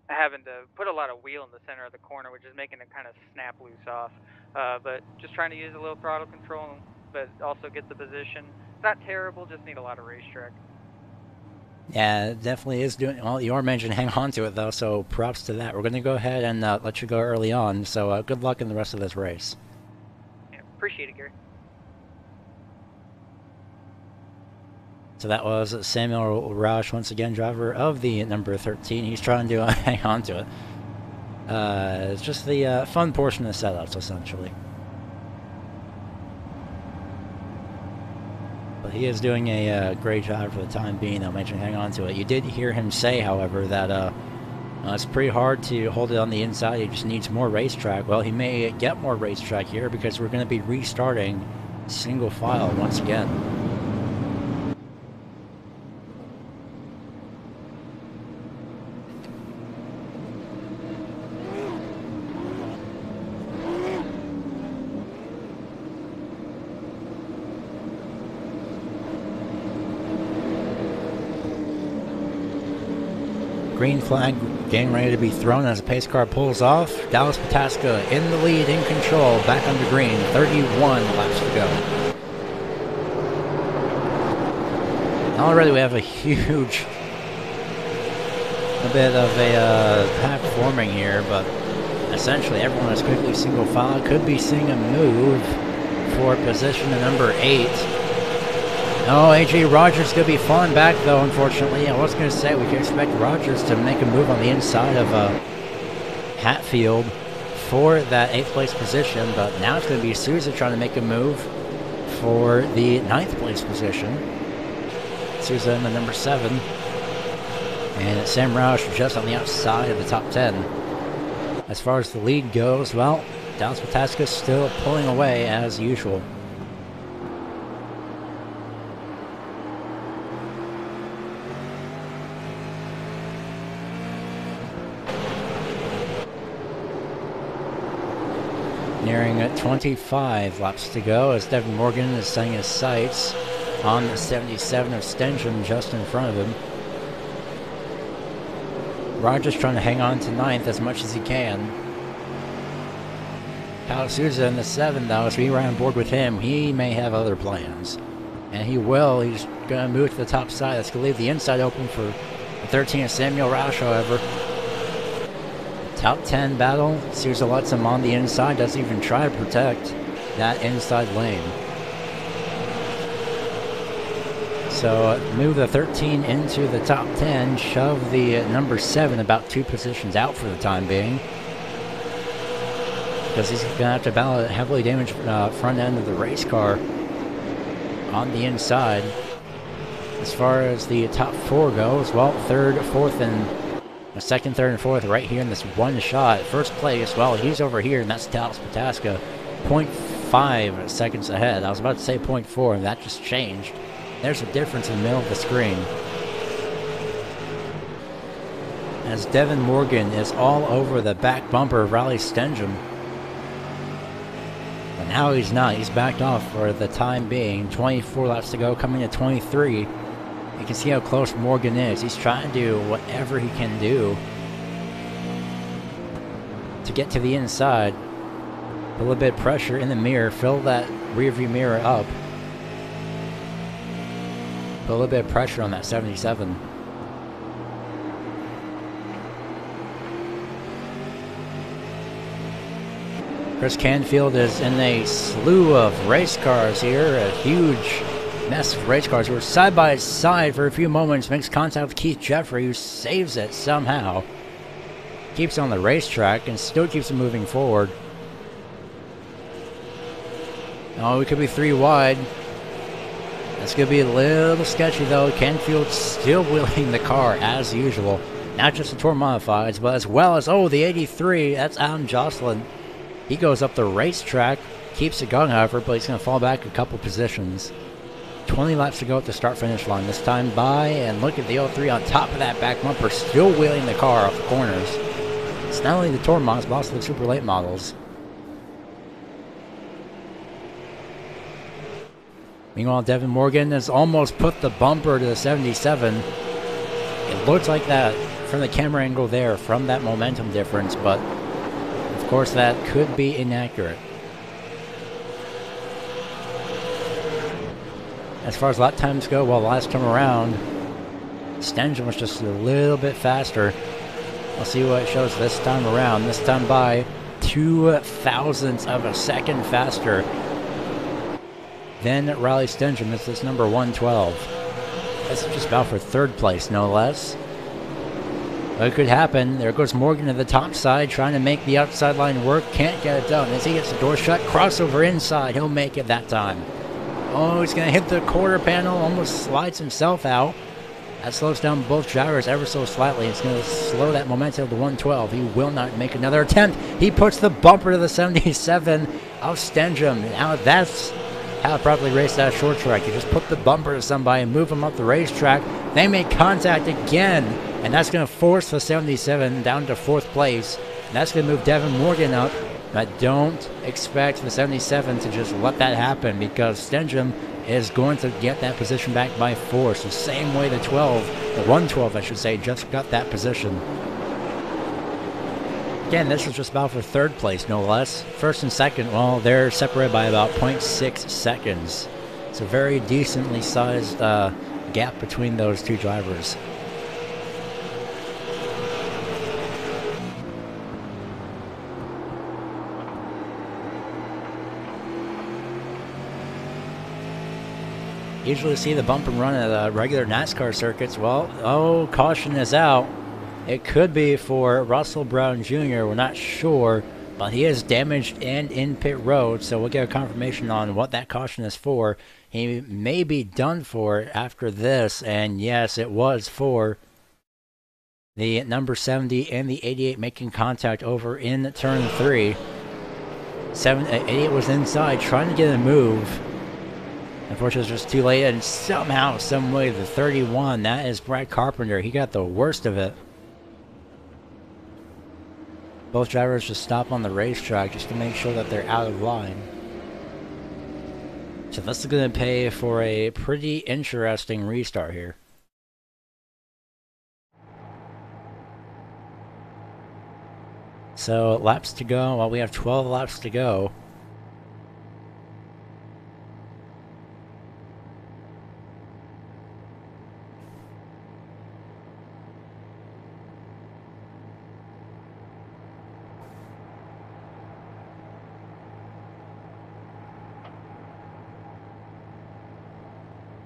having to put a lot of wheel in the center of the corner, which is making it kind of snap loose off. But just trying to use a little throttle control, but also get the position. It's not terrible, just need a lot of racetrack. Yeah, it definitely is doing... Well, you are managing to hang on to it, though, so props to that. We're going to go ahead and let you go early on, so good luck in the rest of this race. Yeah, appreciate it, Gary. So that was Samuel Roush, once again, driver of the number 13. He's trying to hang on to it. It's just the fun portion of the setups, essentially. But he is doing a great job for the time being. I'll mention hang on to it. You did hear him say, however, that it's pretty hard to hold it on the inside. He just needs more racetrack. Well, he may get more racetrack here because we're going to be restarting single file once again. Green flag getting ready to be thrown as the pace car pulls off. Dallas Pataska in the lead, in control, back under green. 31 laps to go. Already we have a huge, a bit of a pack forming here, but essentially everyone is quickly single file. Could be seeing a move for position to number 8. Oh, AJ Rogers going to be falling back, though, unfortunately. I was going to say we can expect Rogers to make a move on the inside of Hatfield for that 8th place position, but now it's going to be Souza trying to make a move for the 9th place position. Souza in the number 7. And Sam Roush just on the outside of the top 10. As far as the lead goes, well, Dallas Pataska still pulling away as usual. Nearing 25 laps to go as Devin Morgan is setting his sights on the 77 of Stenson just in front of him. Rogers trying to hang on to 9th as much as he can. Kyle Souza in the 7, though, as we ride on board with him, he may have other plans. And he will. He's going to move to the top side. That's going to leave the inside open for the 13 of Samuel Roush, however. Top 10 battle. Souza lets him on the inside. Doesn't even try to protect that inside lane. So move the 13 into the top 10, shove the number 7 about 2 positions out for the time being. Because he's going to have to battle a heavily damaged front end of the race car on the inside. As far as the top 4 goes, well, 3rd, 4th, and 2nd, 3rd, and 4th right here in this one shot. First place, well, he's over here, and that's Dallas Pataska, 0.5 seconds ahead. I was about to say 0.4, and that just changed. There's a difference in the middle of the screen. As Devin Morgan is all over the back bumper of Riley Stengham. But now he's not. He's backed off for the time being. 24 laps to go, coming to 23. You can see how close Morgan is. He's trying to do whatever he can do to get to the inside. Put a little bit of pressure in the mirror. Fill that rear view mirror up. Put a little bit of pressure on that 77. Chris Canfield is in a slew of race cars here. A huge mess of race cars. We're side by side for a few moments. Makes contact with Keith Jeffrey, who saves it somehow. Keeps on the racetrack and still keeps it moving forward. Oh, we could be 3 wide. That's going to be a little sketchy, though. Canfield still wheeling the car as usual. Not just the Tour Modifieds, but as well as, oh, the 83. That's Adam Jocelyn. He goes up the racetrack. Keeps it going, however, but he's going to fall back a couple positions. 20 laps to go at the start-finish line. This time by, and look at the 03 on top of that back bumper. Still wheeling the car off the corners. It's not only the Tour mods, but also the super late models. Meanwhile, Devin Morgan has almost put the bumper to the 77. It looks like that from the camera angle there, from that momentum difference, but of course that could be inaccurate. As far as lap times go, well, last time around, Stengham was just a little bit faster. We'll see what it shows this time around. This time by 0.02 of a second faster than Riley Stengham. This is number 112. This is just about for 3rd place, no less. But it could happen. There goes Morgan to the top side, trying to make the outside line work. Can't get it done. As he gets the door shut, crossover inside. He'll make it that time. Oh, he's going to hit the quarter panel. Almost slides himself out. That slows down both drivers ever so slightly. It's going to slow that momentum to 112. He will not make another attempt. He puts the bumper to the 77 of Stengham. Now that's how to properly race that short track. You just put the bumper to somebody and move them up the racetrack. They make contact again, and that's going to force the 77 down to 4th place. And that's going to move Devin Morgan up. But don't expect the 77 to just let that happen, because Stengham is going to get that position back by force. The same way the 112, I should say, just got that position. Again, this is just about for 3rd place, no less. 1st and 2nd, well, they're separated by about 0.6 seconds. It's a very decently sized gap between those 2 drivers. Usually see the bump and run at regular NASCAR circuits. Well, oh, caution is out. It could be for Russell Brown Jr. We're not sure, but he is damaged and in pit road, so we'll get a confirmation on what that caution is for. He may be done for after this, and yes, it was for the number 70 and the 88 making contact over in turn 3. 88 was inside trying to get a move. Unfortunately, it was just too late, and somehow, some way, the 31, that is Brad Carpenter. He got the worst of it. Both drivers just stop on the racetrack just to make sure that they're out of line. So this is going to pay for a pretty interesting restart here. So laps to go. Well, we have 12 laps to go.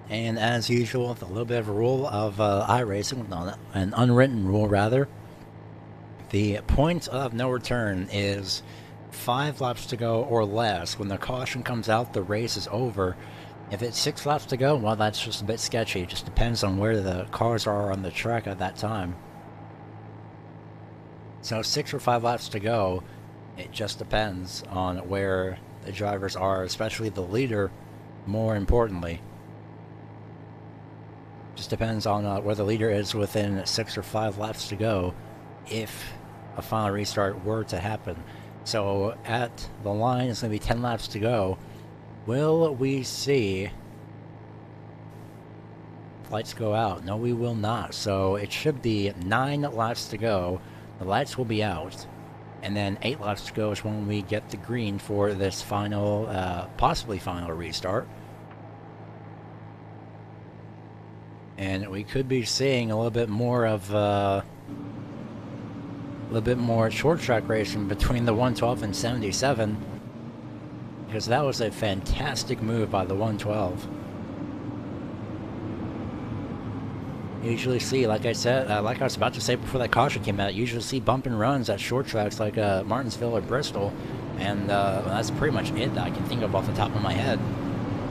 And as usual, with a little bit of a rule of iRacing, an unwritten rule rather, the point of no return is 5 laps to go or less. When the caution comes out, the race is over. If it's 6 laps to go, well, that's just a bit sketchy. It just depends on where the cars are on the track at that time. So 6 or 5 laps to go, it just depends on where the drivers are, especially the leader, more importantly. Just depends on where the leader is within 6 or 5 laps to go if a final restart were to happen. So at the line, it's going to be 10 laps to go. Will we see lights go out? No, we will not. So it should be 9 laps to go. The lights will be out. And then 8 laps to go is when we get the green for this final, possibly final restart. And we could be seeing a little bit more of a little bit more short track racing between the 112 and 77, because that was a fantastic move by the 112. You usually see, like I said, like I was about to say before that caution came out, you usually see bump and runs at short tracks like Martinsville or Bristol, and that's pretty much it that I can think of off the top of my head.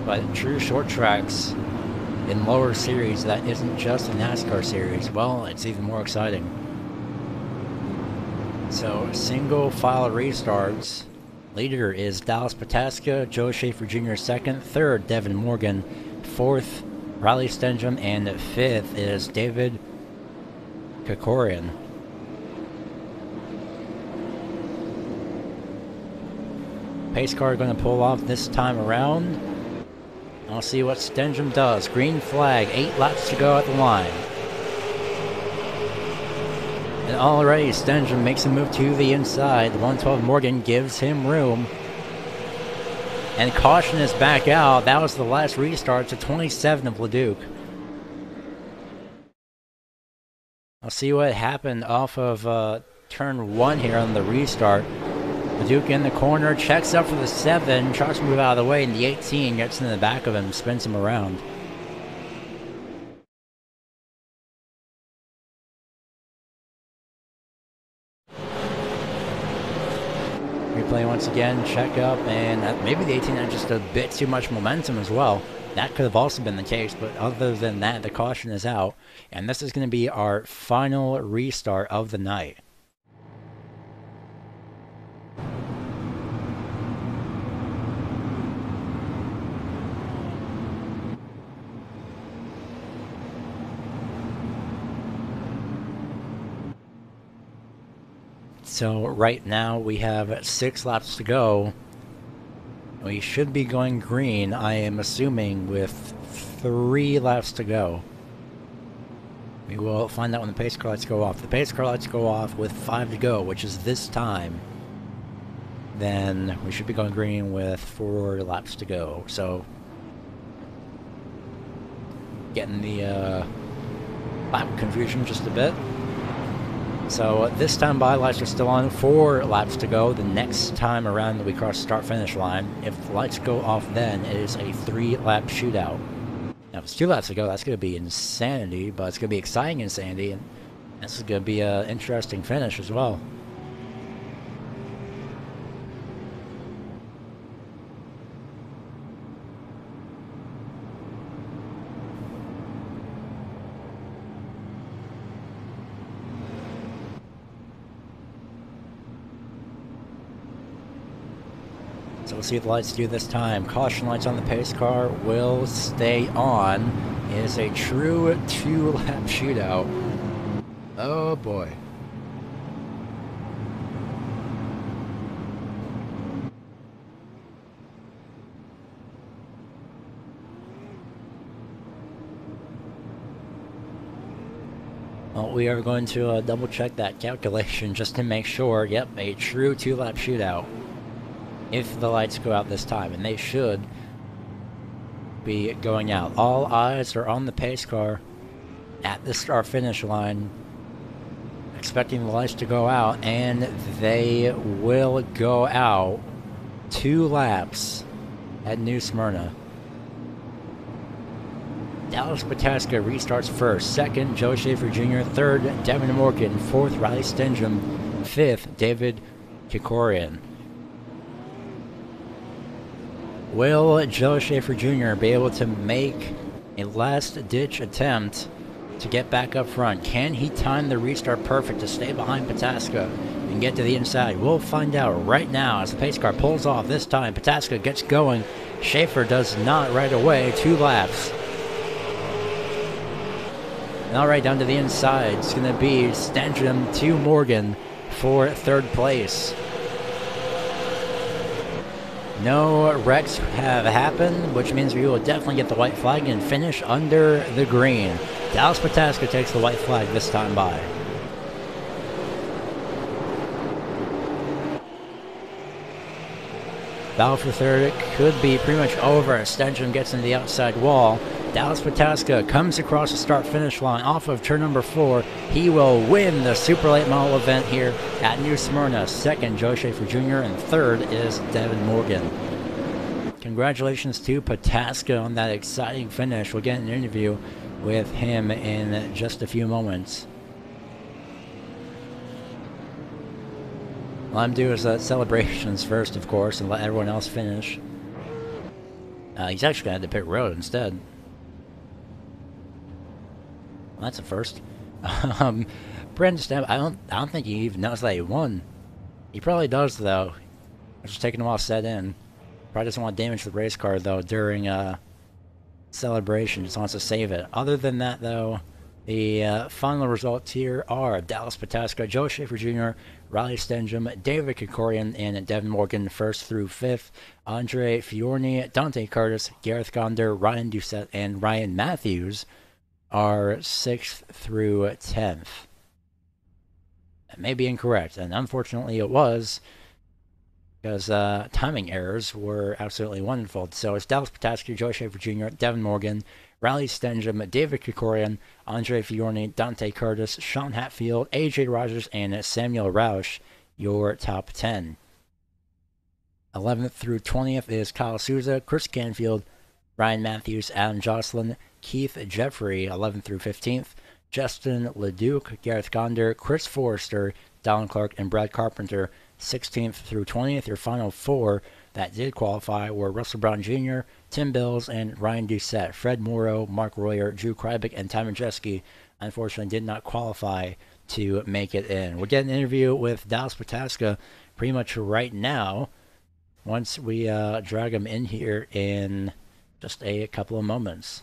But true short tracks in lower series that isn't just a NASCAR series, well, it's even more exciting. So, single file restarts. Leader is Dallas Pataska, Joe Schaefer Jr. second, third Devin Morgan, fourth Riley Stenjum, and fifth is David Kokorian. Pace car going to pull off this time around. I'll see what Stenjum does. Green flag, 8 laps to go at the line. And already Stenjum makes a move to the inside. The 112 Morgan gives him room. And caution is back out. That was the last restart to 27 of Leduc. I'll see what happened off of turn 1 here on the restart. Leduc in the corner, checks up for the 7, tries to move out of the way, and the 18 gets in the back of him, spins him around. Replay once again, check up, and maybe the 18 had just a bit too much momentum as well. That could have also been the case, but other than that, the caution is out. And this is going to be our final restart of the night. So right now we have 6 laps to go. We should be going green, I am assuming, with 3 laps to go. We will find out when the pace car lights go off. The pace car lights go off with 5 to go, which is this time. Then we should be going green with 4 laps to go. So getting the lap confusion just a bit. So this time by, lights are still on, 4 laps to go. The next time around that we cross the start-finish line, if the lights go off then, it is a 3-lap shootout. Now if it's 2 laps to go, that's going to be insanity, but it's going to be exciting insanity, and this is going to be an interesting finish as well. So we'll see what the lights do this time. Caution lights on the pace car will stay on. It is a true 2-lap shootout. Oh boy. Well, we are going to double check that calculation just to make sure. Yep, a true 2-lap shootout. If the lights go out this time, and they should be going out. All eyes are on the pace car at the start-finish line, expecting the lights to go out, and they will go out. 2 laps at New Smyrna. Dallas Pataska restarts first. Second, Joe Schaefer Jr. Third, Devin Morgan. Fourth, Riley Stengham. Fifth, David Kikorian. Will Joe Schaefer Jr. be able to make a last-ditch attempt to get back up front? Can he time the restart perfect to stay behind Pataska and get to the inside? We'll find out right now as the pace car pulls off. This time, Pataska gets going. Schaefer does not right away. 2 laps. And all right, down to the inside. It's going to be Stengham to Morgan for 3rd place. No wrecks have happened, which means we will definitely get the white flag and finish under the green. Dallas Pataska takes the white flag this time by. Battle for 3rd could be pretty much over. Stengham gets into the outside wall. Dallas Pataska comes across the start-finish line off of turn number 4. He will win the super late model event here at New Smyrna. Second, Joe Schaefer Jr., and third is Devin Morgan. Congratulations to Pataska on that exciting finish. We'll get an interview with him in just a few moments. What I'm doing is celebrations first, of course, and let everyone else finish. He's actually going to head to pit road instead. Well, that's a first. Brandon Stamp, I don't think he even knows that he won. He probably does, though. It's just taking a while to set in. Probably doesn't want to damage the race car, though, during celebration. Just wants to save it. Other than that, though, the final results here are Dallas Pataska, Joe Schaefer Jr., Riley Stengham, David Kikorian, and Devin Morgan 1st through 5th. Andre Fiorni, Dante Curtis, Gareth Gonder, Ryan Doucette, and Ryan Matthews are 6th through 10th. That may be incorrect, and unfortunately it was, because timing errors were absolutely wonderful. So it's Dallas Pataska, Joe Schaefer Jr., Devin Morgan, Riley Stengham, David Kikorian, Andre Fiorni, Dante Curtis, Sean Hatfield, AJ Rogers, and Samuel Roush, your top 10. 11th through 20th is Kyle Souza, Chris Canfield, Ryan Matthews, Adam Jocelyn, Keith Jeffrey, 11th through 15th, Justin Leduc, Gareth Gonder, Chris Forrester, Dallin Clark, and Brad Carpenter, 16th through 20th. Your final 4 that did qualify were Russell Brown Jr., Tim Bills, and Ryan Doucette. Fred Morrow, Mark Royer, Drew Krybick, and Ty Majeski unfortunately did not qualify to make it in. We'll get an interview with Dallas Pataska pretty much right now once we drag him in here in just a couple of moments.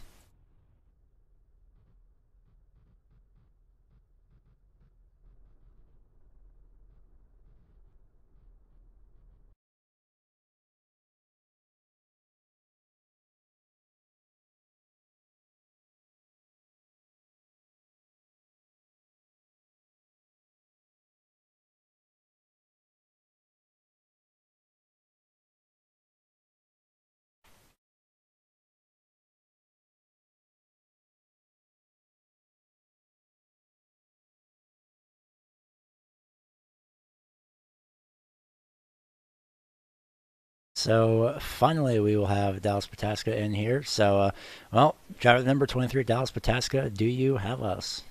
So finally, we will have Dallas Pataska in here. So, well, driver number 23, Dallas Pataska, do you have us?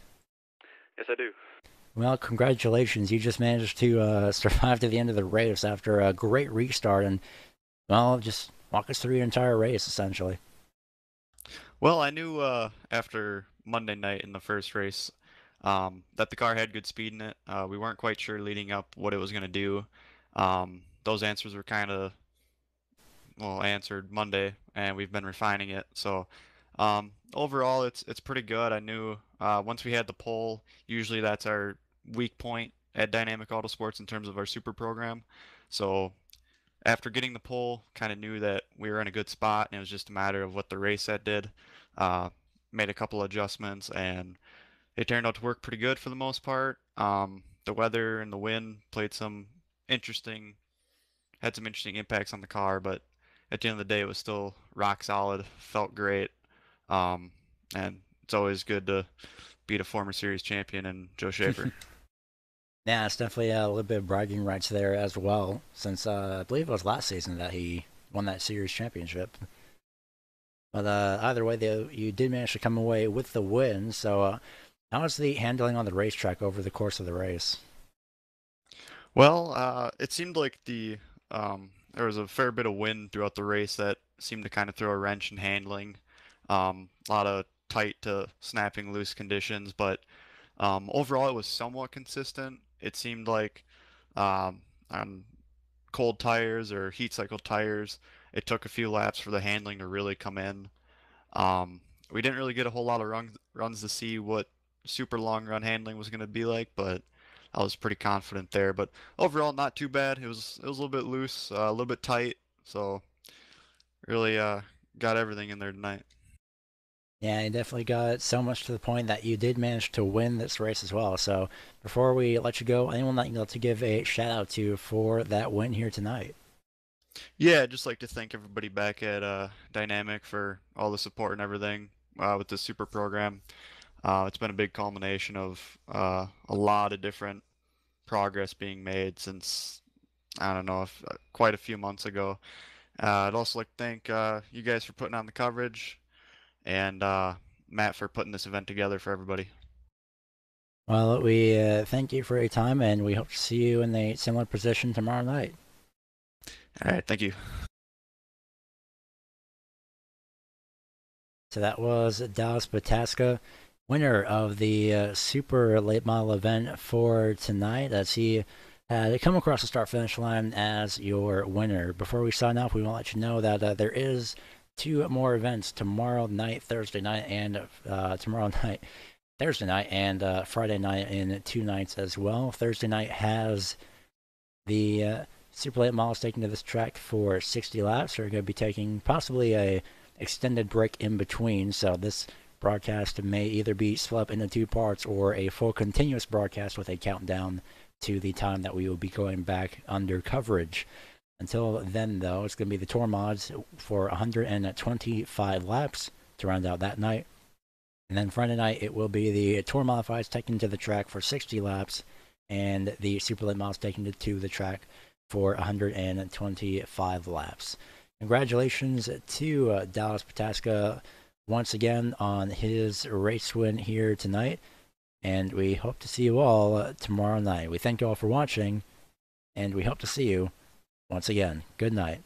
Yes, I do. Well, congratulations. You just managed to survive to the end of the race after a great restart. And, well, just walk us through your entire race, essentially. Well, I knew after Monday night in the first race that the car had good speed in it. We weren't quite sure leading up what it was going to do. Those answers were kind of answered Monday, and we've been refining it. So overall, it's pretty good. I knew once we had the pole, usually that's our weak point at Dynamic Autosports in terms of our super program. So after getting the pole, kind of knew that we were in a good spot, and it was just a matter of what the race set did. Made a couple adjustments, and it turned out to work pretty good for the most part. The weather and the wind had some interesting impacts on the car, but at the end of the day, it was still rock solid. Felt great, and it's always good to beat a former series champion and Joe Schaefer. Yeah, it's definitely a little bit of bragging rights there as well, since I believe it was last season that he won that series championship. But either way, you did manage to come away with the win. So, how was the handling on the racetrack over the course of the race? Well, it seemed like there was a fair bit of wind throughout the race that seemed to kind of throw a wrench in handling. A lot of tight to snapping loose conditions, but overall it was somewhat consistent. It seemed like on cold tires or heat cycle tires, it took a few laps for the handling to really come in. Um, we didn't really get a whole lot of runs to see what super long run handling was going to be like, but I was pretty confident there. But overall, not too bad. It was a little bit loose, a little bit tight, so really got everything in there tonight. Yeah, you definitely got so much to the point that you did manage to win this race as well. So, before we let you go, anyone that you'd like to give a shout out to for that win here tonight? Yeah, I'd just like to thank everybody back at Dynamic for all the support and everything with this super program. It's been a big culmination of a lot of different progress being made since I don't know if quite a few months ago. I'd also like to thank you guys for putting on the coverage and Matt for putting this event together for everybody. Well, we thank you for your time, and we hope to see you in a similar position tomorrow night. All right, thank you. So that was Dallas Pataska, winner of the super late model event for tonight, as he had come across the start finish line as your winner. Before we sign off, we want to let you know that there is 2 more events tomorrow night, Thursday night, and Thursday night and Friday night in 2 nights as well. Thursday night has the super late models taking to this track for 60 laps. We're going to be taking possibly a extended break in between, so this broadcast may either be split up into 2 parts or a full continuous broadcast with a countdown to the time that we will be going back under coverage. Until then, though, it's going to be the tour mods for 125 laps to round out that night. And then Friday night, it will be the tour modifieds taken to the track for 60 laps and the super late models taken to the track for 125 laps. Congratulations to Dallas Pataska once again on his race win here tonight, and we hope to see you all tomorrow night. We thank you all for watching, and we hope to see you once again. Good night.